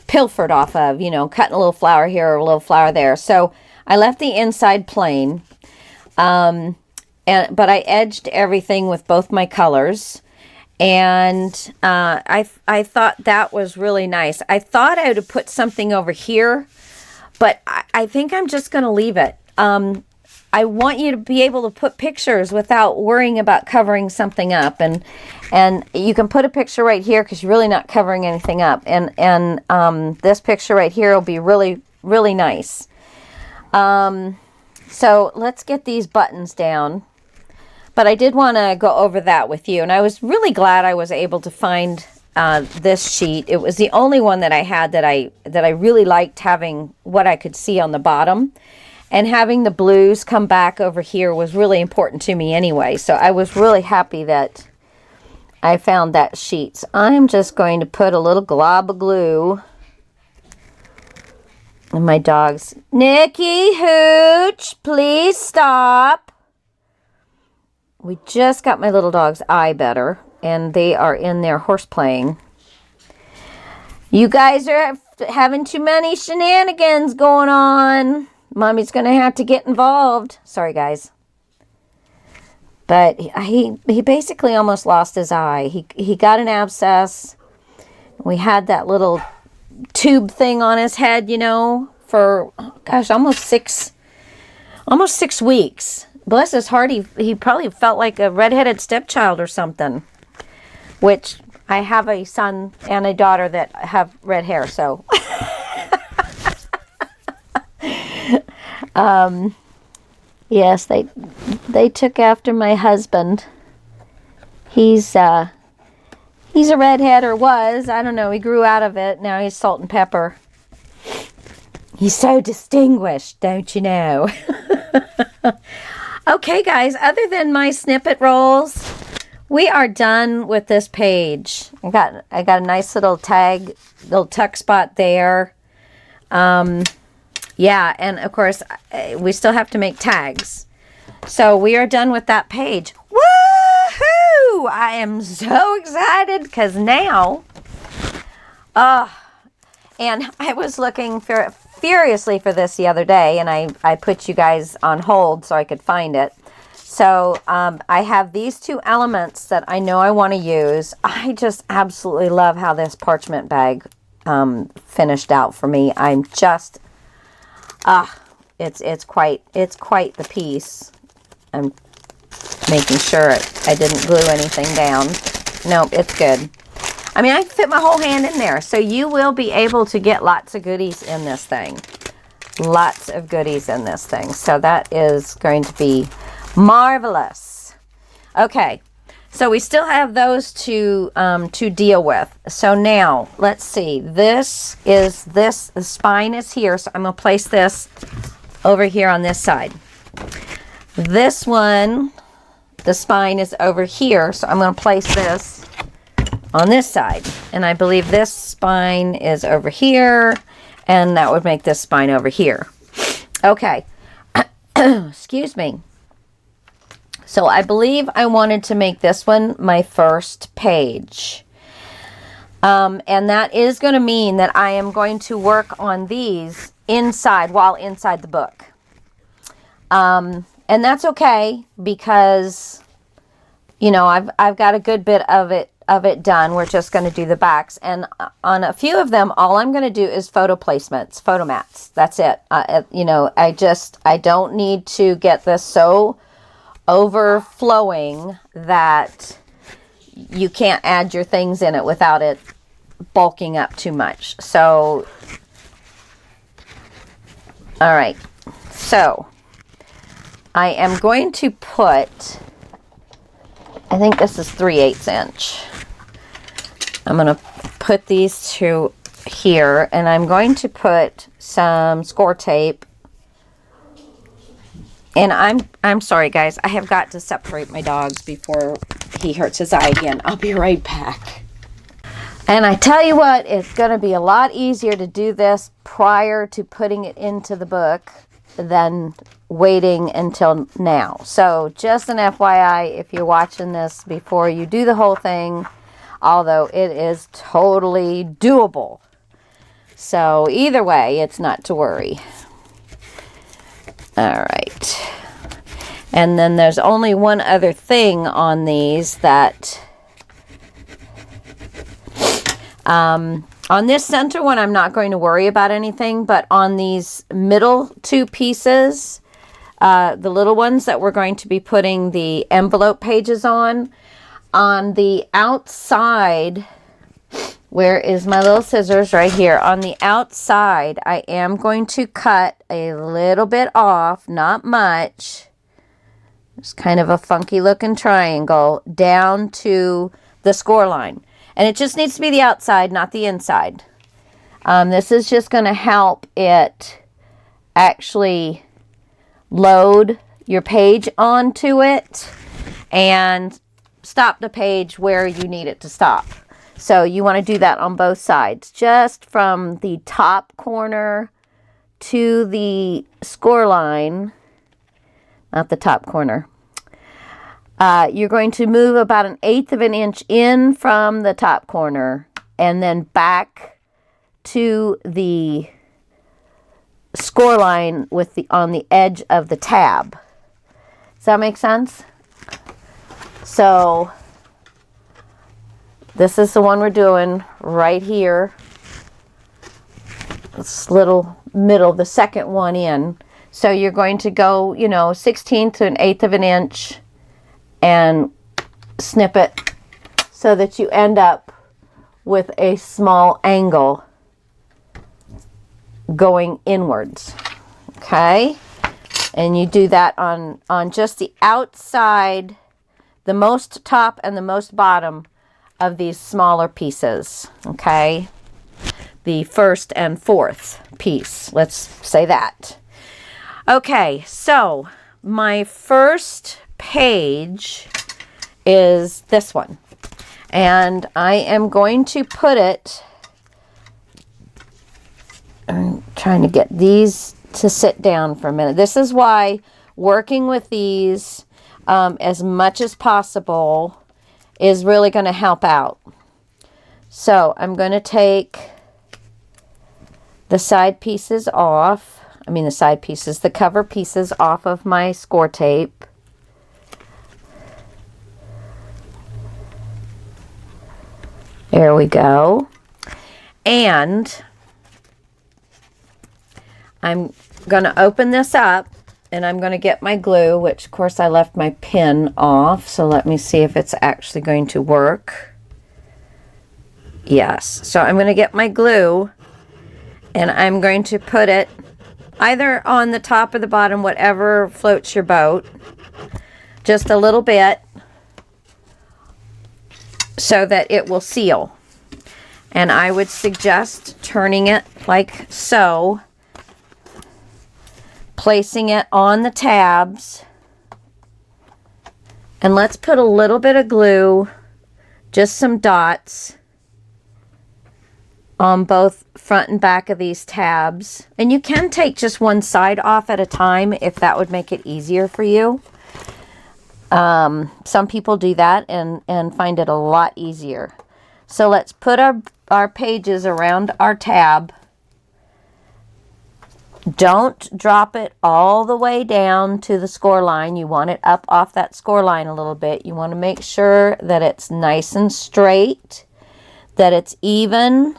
pilfered off of, you know, cutting a little flower here or a little flower there. So I left the inside plain, but I edged everything with both my colors. And I thought that was really nice. I thought I would have put something over here, but I think I'm just going to leave it. I want you to be able to put pictures without worrying about covering something up. And you can put a picture right here because you're really not covering anything up. And this picture right here will be really, really nice. So let's get these buttons down. But I did want to go over that with you. And I was really glad I was able to find this sheet. It was the only one that I had that I really liked, having what I could see on the bottom. And having the blues come back over here was really important to me anyway. So I was really happy that I found that sheet. So I'm just going to put a little glob of glue. And my dog's, Nikki, Hooch, please stop. We just got my little dog's eye better, and they are in there horse playing. You guys are having too many shenanigans going on. Mommy's going to have to get involved. Sorry, guys. But he basically almost lost his eye. He got an abscess. We had that little tube thing on his head, you know, for, gosh, almost six weeks. Bless his heart, he probably felt like a redheaded stepchild or something. Which, I have a son and a daughter that have red hair, so. Yes, they took after my husband. He's a redhead, or was. I don't know, he grew out of it. Now he's salt and pepper. He's so distinguished, don't you know? Okay, guys, other than my snippet rolls, we are done with this page. I got a nice little tag, little tuck spot there. Yeah, and of course, we still have to make tags. So we are done with that page. Woohoo! I am so excited because now, and I was looking furiously for this the other day, and I put you guys on hold so I could find it. So I have these two elements that I know I want to use. I just absolutely love how this parchment bag finished out for me. I'm just, it's quite the piece. I'm making sure I didn't glue anything down. No, it's good. I mean, I can fit my whole hand in there. So you will be able to get lots of goodies in this thing. Lots of goodies in this thing. So that is going to be marvelous. Okay. So we still have those to deal with. So now, let's see. The spine is here. So I'm going to place this over here on this side. This one, the spine is over here. So I'm going to place this on this side. And I believe this spine is over here. And that would make this spine over here. Okay. Excuse me. So I believe I wanted to make this one my first page. And that is going to mean that I am going to work on these while inside the book. And that's okay because, you know, I've got a good bit of it done. We're just going to do the backs. And on a few of them, all I'm going to do is photo placements, photo mats. That's it. You know, I don't need to get this so overflowing that you can't add your things in it without it bulking up too much. So, all right. So, I am going to put, I think this is 3/8 inch. I'm going to put these two here, and I'm going to put some score tape. And I'm sorry, guys. I have got to separate my dogs before he hurts his eye again. I'll be right back. And I tell you what, it's going to be a lot easier to do this prior to putting it into the book than waiting until now. So just an FYI, if you're watching this before you do the whole thing, although it is totally doable. So either way, it's not to worry. All right. And then there's only one other thing on these that on this center one, I'm not going to worry about anything, but on these middle two pieces, the little ones that we're going to be putting the envelope pages on the outside. Where is my little scissors? Right here. On the outside, I am going to cut a little bit off, not much. It's kind of a funky looking triangle down to the score line. And it just needs to be the outside, not the inside. This is just going to help it actually load your page onto it and stop the page where you need it to stop. So you want to do that on both sides, just from the top corner to the score line, not the top corner. You're going to move about 1/8 of an inch in from the top corner and then back to the score line with on the edge of the tab. Does that make sense? So this is the one we're doing right here. This little middle, the second one in. So you're going to go, 1/16 to 1/8 of an inch and snip it so that you end up with a small angle going inwards. Okay? And you do that on just the outside, the most top and the most bottom of these smaller pieces. Okay? The first and fourth piece. Let's say that. Okay, so my first page is this one. And I am going to put it, I'm trying to get these to sit down for a minute. This is why working with these as much as possible is really going to help out. So I'm going to take the side pieces off. The cover pieces off of my score tape. There we go. And I'm going to open this up and I'm going to get my glue, which of course I left my pin off. So let me see if it's actually going to work. Yes. So I'm going to get my glue and I'm going to put it either on the top or the bottom, whatever floats your boat, just a little bit so that it will seal. And I would suggest turning it like so, placing it on the tabs, and let's put a little bit of glue, just some dots, on both front and back of these tabs. And you can take just one side off at a time if that would make it easier for you. Some people do that and find it a lot easier. So let's put our pages around our tab. Don't drop it all the way down to the score line. You want it up off that score line a little bit. You want to make sure that it's nice and straight, that it's even,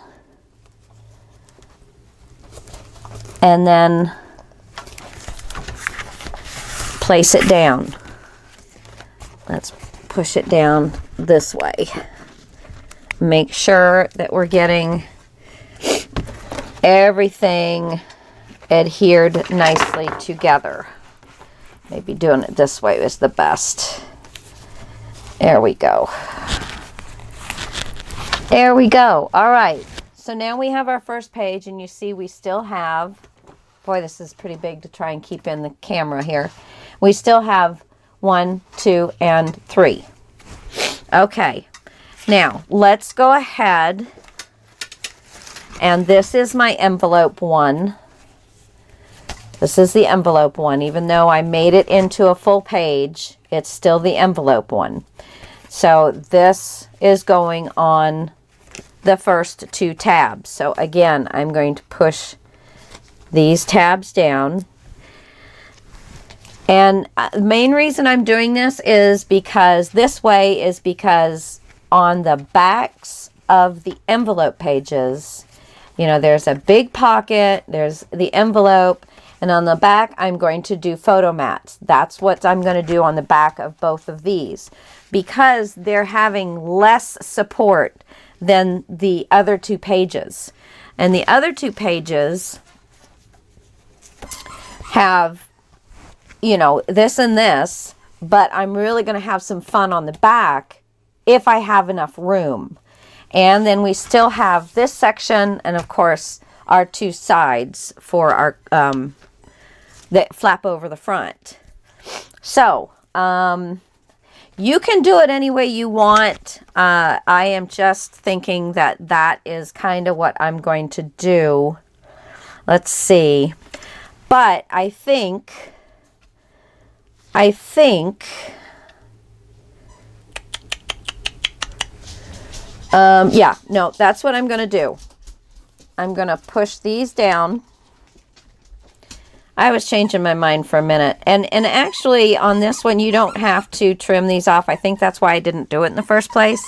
and then place it down. Let's push it down this way. Make sure that we're getting everything adhered nicely together. Maybe doing it this way is the best. There we go. There we go. All right. So now we have our first page, and you see we still have, boy, this is pretty big to try and keep in the camera here. We still have 1, 2, and 3. Okay. Now, let's go ahead, and this is my envelope one. This is the envelope one. Even though I made it into a full page, it's still the envelope one. So this is going on the first 2 tabs. So again, I'm going to push these tabs down. And the main reason I'm doing this is because on the backs of the envelope pages, there's a big pocket, there's the envelope, And on the back, I'm going to do photo mats. That's what I'm going to do on the back of both of these, because they're having less support than the other two pages. And the other two pages have, you know, this and this, but I'm really going to have some fun on the back if I have enough room. And then we still have this section, and of course our two sides for our that flap over the front. So you can do it any way you want. I am just thinking that that is kind of what I'm going to do. Let's see. But I think yeah, no, that's what I'm going to do. I'm going to push these down. I was changing my mind for a minute. And actually on this one, you don't have to trim these off. I think that's why I didn't do it in the first place.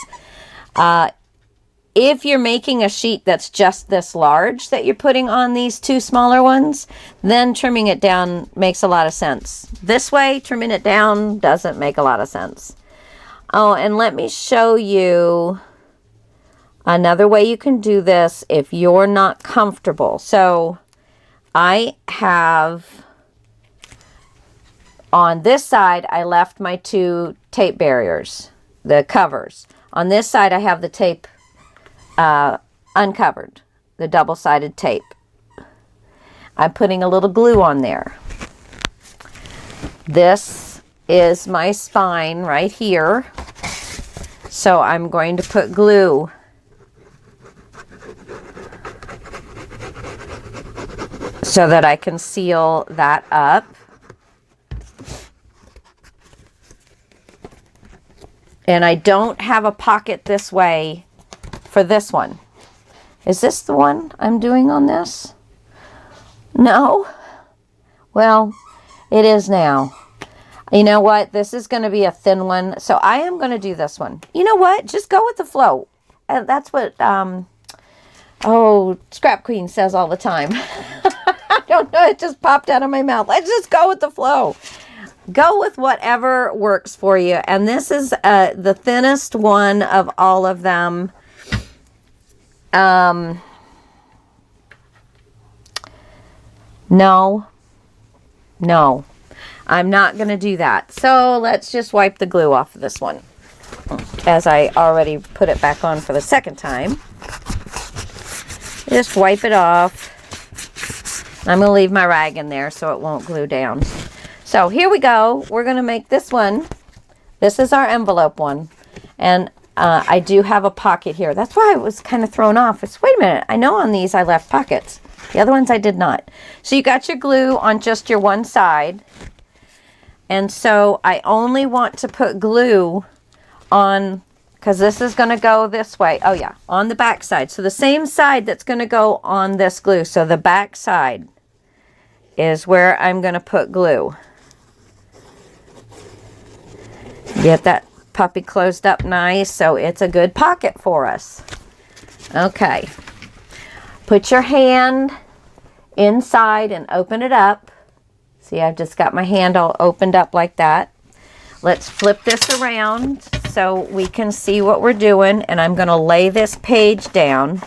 If you're making a sheet that's just this large that you're putting on these two smaller ones, then trimming it down makes a lot of sense. This way, trimming it down doesn't make a lot of sense. Oh, and let me show you another way you can do this if you're not comfortable. So I have, on this side, I left my two tape barriers, the covers. On this side, I have the tape uncovered, the double-sided tape. I'm putting a little glue on there. This is my spine right here. So I'm going to put glue so that I can seal that up. And I don't have a pocket this way for this one. Is this the one I'm doing on this? No? Well, it is now. You know what? This is going to be a thin one. So I am going to do this one. You know what? Just go with the flow. That's what, Scrap Queen says all the time. I don't know. It just popped out of my mouth. Let's just go with the flow. Go with whatever works for you. And this is the thinnest one of all of them. No, I'm not going to do that. So let's just wipe the glue off of this one, as I already put it back on for the second time. Just wipe it off. I'm going to leave my rag in there so it won't glue down. So here we go. We're going to make this one. This is our envelope one. And I do have a pocket here. That's why I was kind of thrown off. It's, wait a minute. I know on these I left pockets. The other ones I did not. So you got your glue on just your one side. And so I only want to put glue on, because this is going to go this way. Oh yeah, on the back side. So the same side that's going to go on this glue. So the back side is where I'm going to put glue. Get that puppy closed up nice so it's a good pocket for us. Okay. Put your hand inside and open it up. See, I've just got my hand all opened up like that. Let's flip this around so we can see what we're doing. And I'm going to lay this page down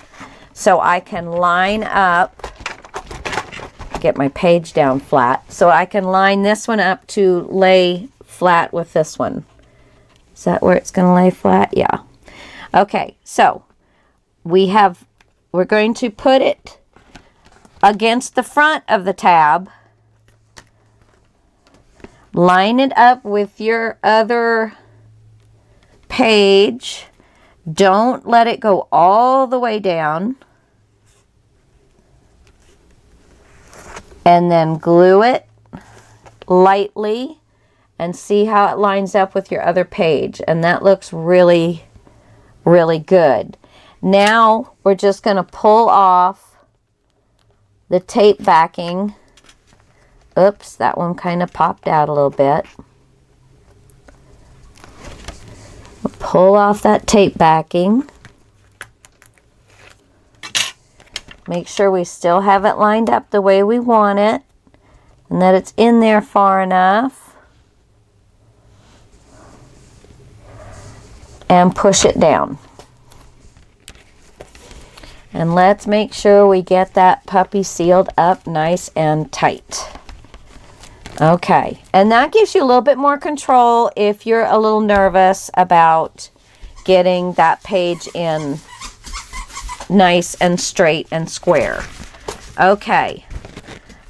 so I can line up, get my page down flat, so I can line this one up to lay flat with this one. Is that where it's going to lay flat? Yeah. Okay, so we're going to put it against the front of the tab. Line it up with your other page. Don't let it go all the way down. And then glue it lightly and see how it lines up with your other page. And that looks really, really good. Now we're just going to pull off the tape backing. Oops, that one kind of popped out a little bit. We'll pull off that tape backing. Make sure we still have it lined up the way we want it. and that it's in there far enough. And push it down. And let's make sure we get that puppy sealed up nice and tight. Okay, and that gives you a little bit more control if you're a little nervous about getting that page in nice and straight and square. Okay,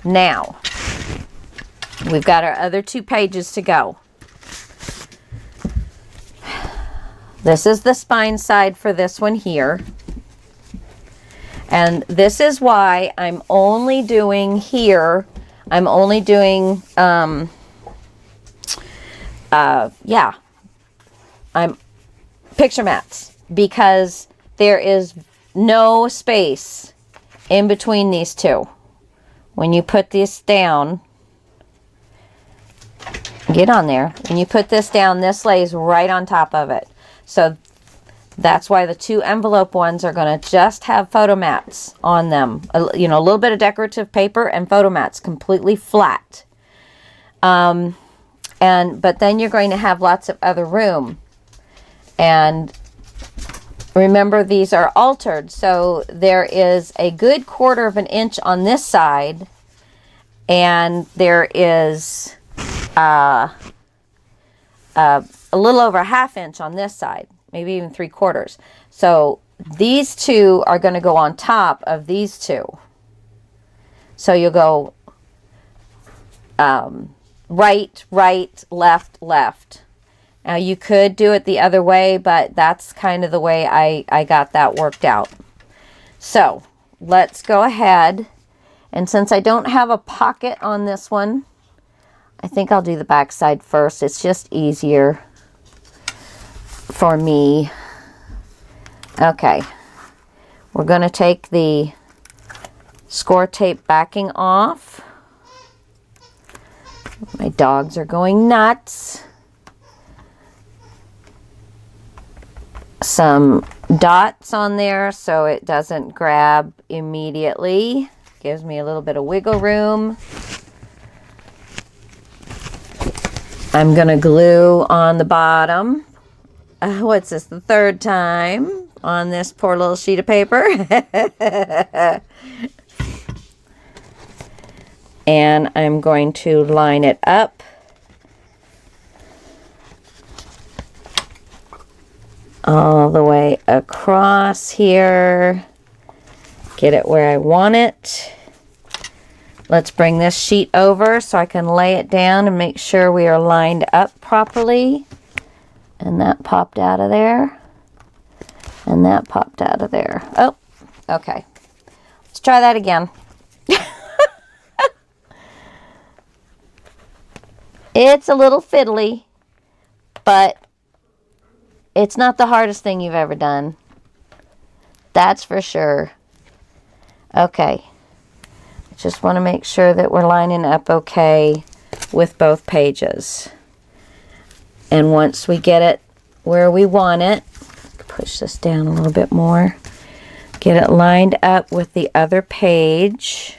now we've got our other 2 pages to go. This is the spine side for this one here. And this is why I'm only doing here, I'm only doing, I'm picture mats, because there is no space in between these 2. When you put this down, get on there, when you put this down, this lays right on top of it. So that's why the 2 envelope ones are going to just have photo mats on them. You know, a little bit of decorative paper and photo mats, completely flat. But then you're going to have lots of other room. And remember, these are altered. So there is a good 1/4 of an inch on this side. And there is a little over a 1/2 inch on this side. Maybe even 3/4. So these 2 are going to go on top of these 2. So you'll go right, right, left, left. Now you could do it the other way, but that's kind of the way I got that worked out. So let's go ahead. And since I don't have a pocket on this one, I think I'll do the back side first. It's just easier for me. Okay, we're going to take the score tape backing off. My dogs are going nuts. Some dots on there so it doesn't grab immediately. Gives me a little bit of wiggle room. I'm going to glue on the bottom. What's this, the 3rd time on this poor little sheet of paper? And I'm going to line it up. All the way across here. Get it where I want it. Let's bring this sheet over so I can lay it down and make sure we are lined up properly. And that popped out of there. And that popped out of there. Oh, okay. Let's try that again. It's a little fiddly, but it's not the hardest thing you've ever done. That's for sure. Okay. Just want to make sure that we're lining up okay with both pages. And once we get it where we want it, push this down a little bit more, get it lined up with the other page.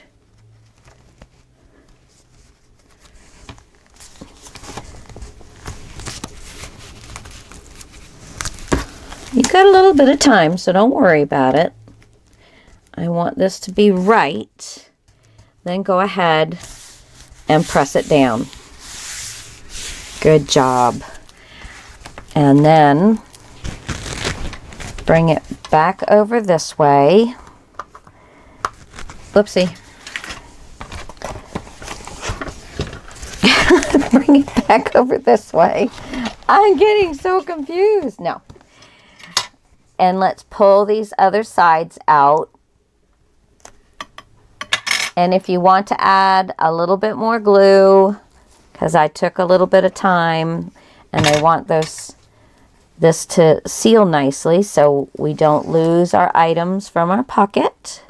You've got a little bit of time, so don't worry about it. I want this to be right. Then go ahead and press it down. Good job. And then bring it back over this way. Whoopsie. Bring it back over this way. I'm getting so confused. No. And let's pull these other sides out. And if you want to add a little bit more glue, because I took a little bit of time and I want this to seal nicely so we don't lose our items from our pocket.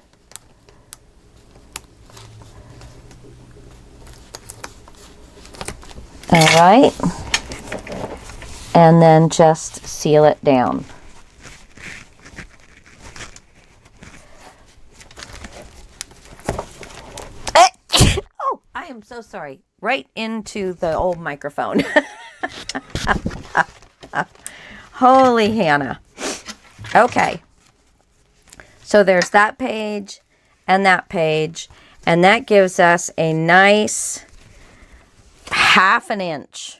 All right. And then just seal it down. I'm so sorry. Right into the old microphone. Holy Hannah. Okay. So there's that page and that page. And that gives us a nice 1/2 inch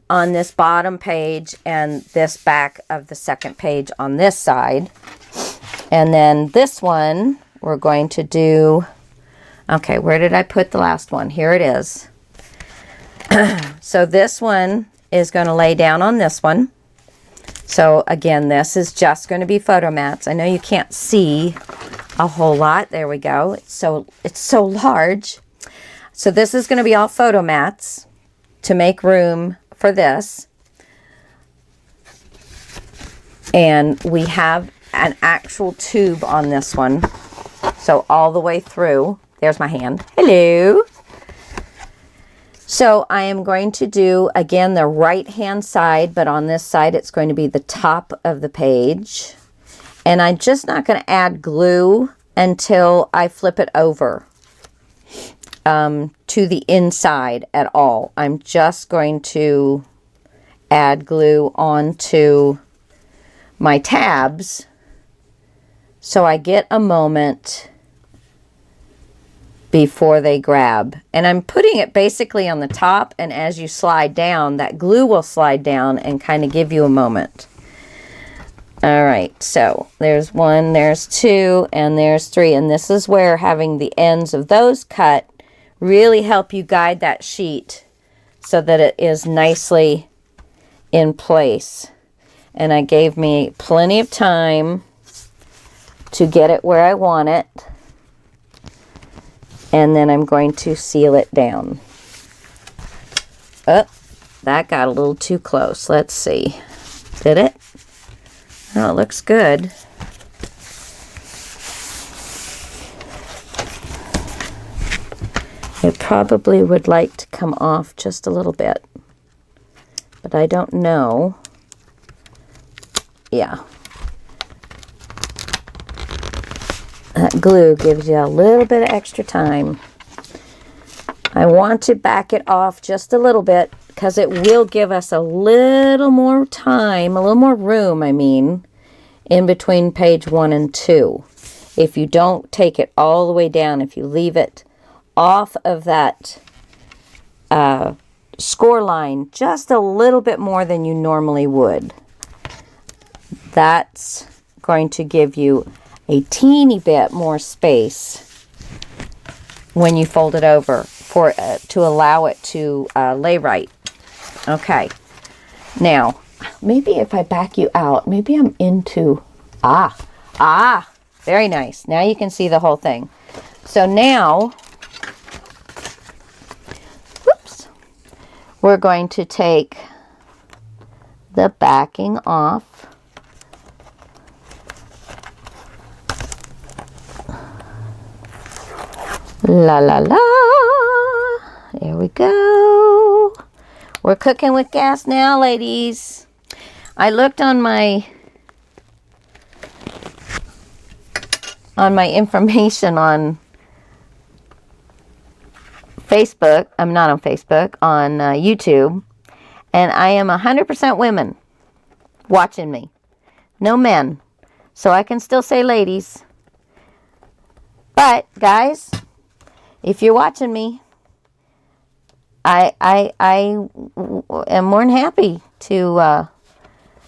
on this bottom page and this back of the second page on this side. And then this one, we're going to do, okay, where did I put the last one? Here it is. So this one is going to lay down on this one. So again, this is just going to be photo mats. I know you can't see a whole lot. There we go. It's so large. So this is going to be all photo mats to make room for this. And we have an actual tube on this one. So all the way through. There's my hand. Hello. So I am going to do, again, the right-hand side, but on this side, it's going to be the top of the page. And I'm just not going to add glue until I flip it over to the inside at all. I'm just going to add glue onto my tabs so I get a moment before they grab. And I'm putting it basically on the top, and as you slide down, that glue will slide down and kind of give you a moment. All right, so there's 1, there's 2, and there's 3. And this is where having the ends of those cut really help you guide that sheet so that it is nicely in place. And I gave me plenty of time to get it where I want it. And then I'm going to seal it down. Oh, that got a little too close. Let's see. Did it? Oh, it looks good. It probably would like to come off just a little bit, but I don't know. Yeah. That glue gives you a little bit of extra time. I want to back it off just a little bit because it will give us a little more time, a little more room, I mean, in between page 1 and 2. If you don't take it all the way down, if you leave it off of that score line just a little bit more than you normally would, that's going to give you a teeny bit more space when you fold it over for to allow it to lay right. Okay, now maybe if I back you out, maybe I'm into very nice. Now you can see the whole thing. So now, whoops, we're going to take the backing off. La la la. There we go. We're cooking with gas now, ladies. I looked on my information on Facebook. I'm not on Facebook, on YouTube. And I am 100% women watching me. No men. So I can still say ladies. But, guys, if you're watching me, I am more than happy to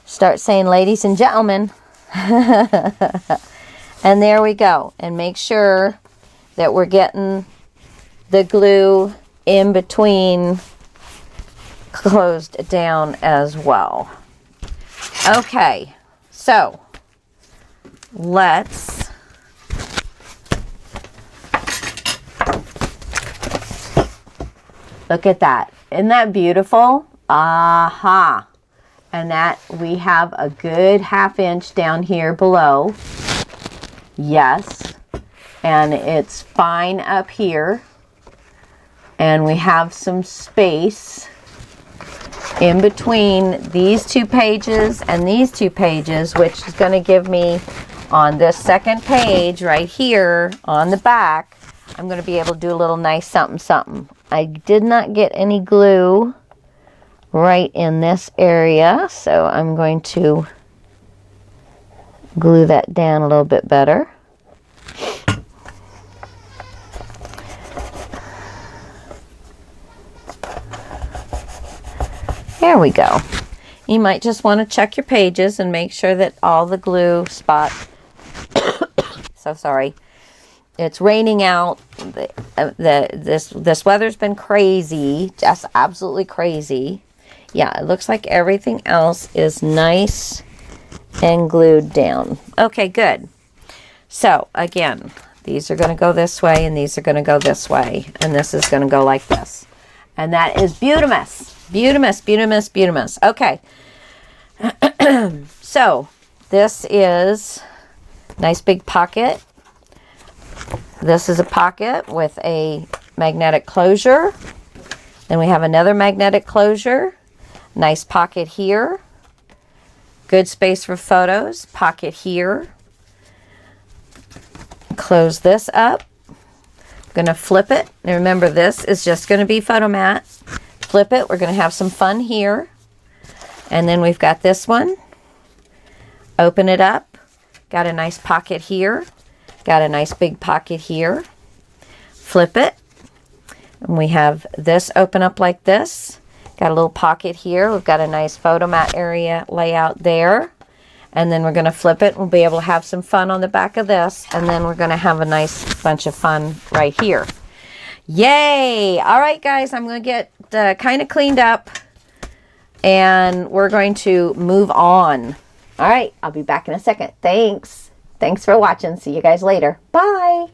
start saying ladies and gentlemen. And there we go. And make sure that we're getting the glue in between closed down as well. Okay, so let's look at that. Isn't that beautiful? Aha. And that we have a good 1/2 inch down here below. Yes. And it's fine up here. And we have some space in between these 2 pages and these 2 pages, which is going to give me on this second page right here on the back I'm going to be able to do a little nice something something. I did not get any glue right in this area, so I'm going to glue that down a little bit better. There we go. You might just want to check your pages and make sure that all the glue spots. So sorry. It's raining out. This weather's been crazy, just absolutely crazy. Yeah, it looks like everything else is nice and glued down. Okay, good. So again, these are going to go this way and these are going to go this way, and this is going to go like this. And that is beautimous. Beautimous, beautimous, beautimous. Okay. So this is nice big pocket. This is a pocket with a magnetic closure. Then we have another magnetic closure. Nice pocket here. Good space for photos. Pocket here. Close this up. I'm going to flip it. And remember, this is just going to be photo mat. Flip it. We're going to have some fun here. And then we've got this one. Open it up. Got a nice pocket here. Got a nice big pocket here. Flip it. And we have this open up like this. Got a little pocket here. We've got a nice photo mat area layout there. And then we're going to flip it. We'll be able to have some fun on the back of this. And then we're going to have a nice bunch of fun right here. Yay! All right, guys. I'm going to get kind of cleaned up. And we're going to move on. All right. I'll be back in a second. Thanks. Thanks for watching. See you guys later. Bye.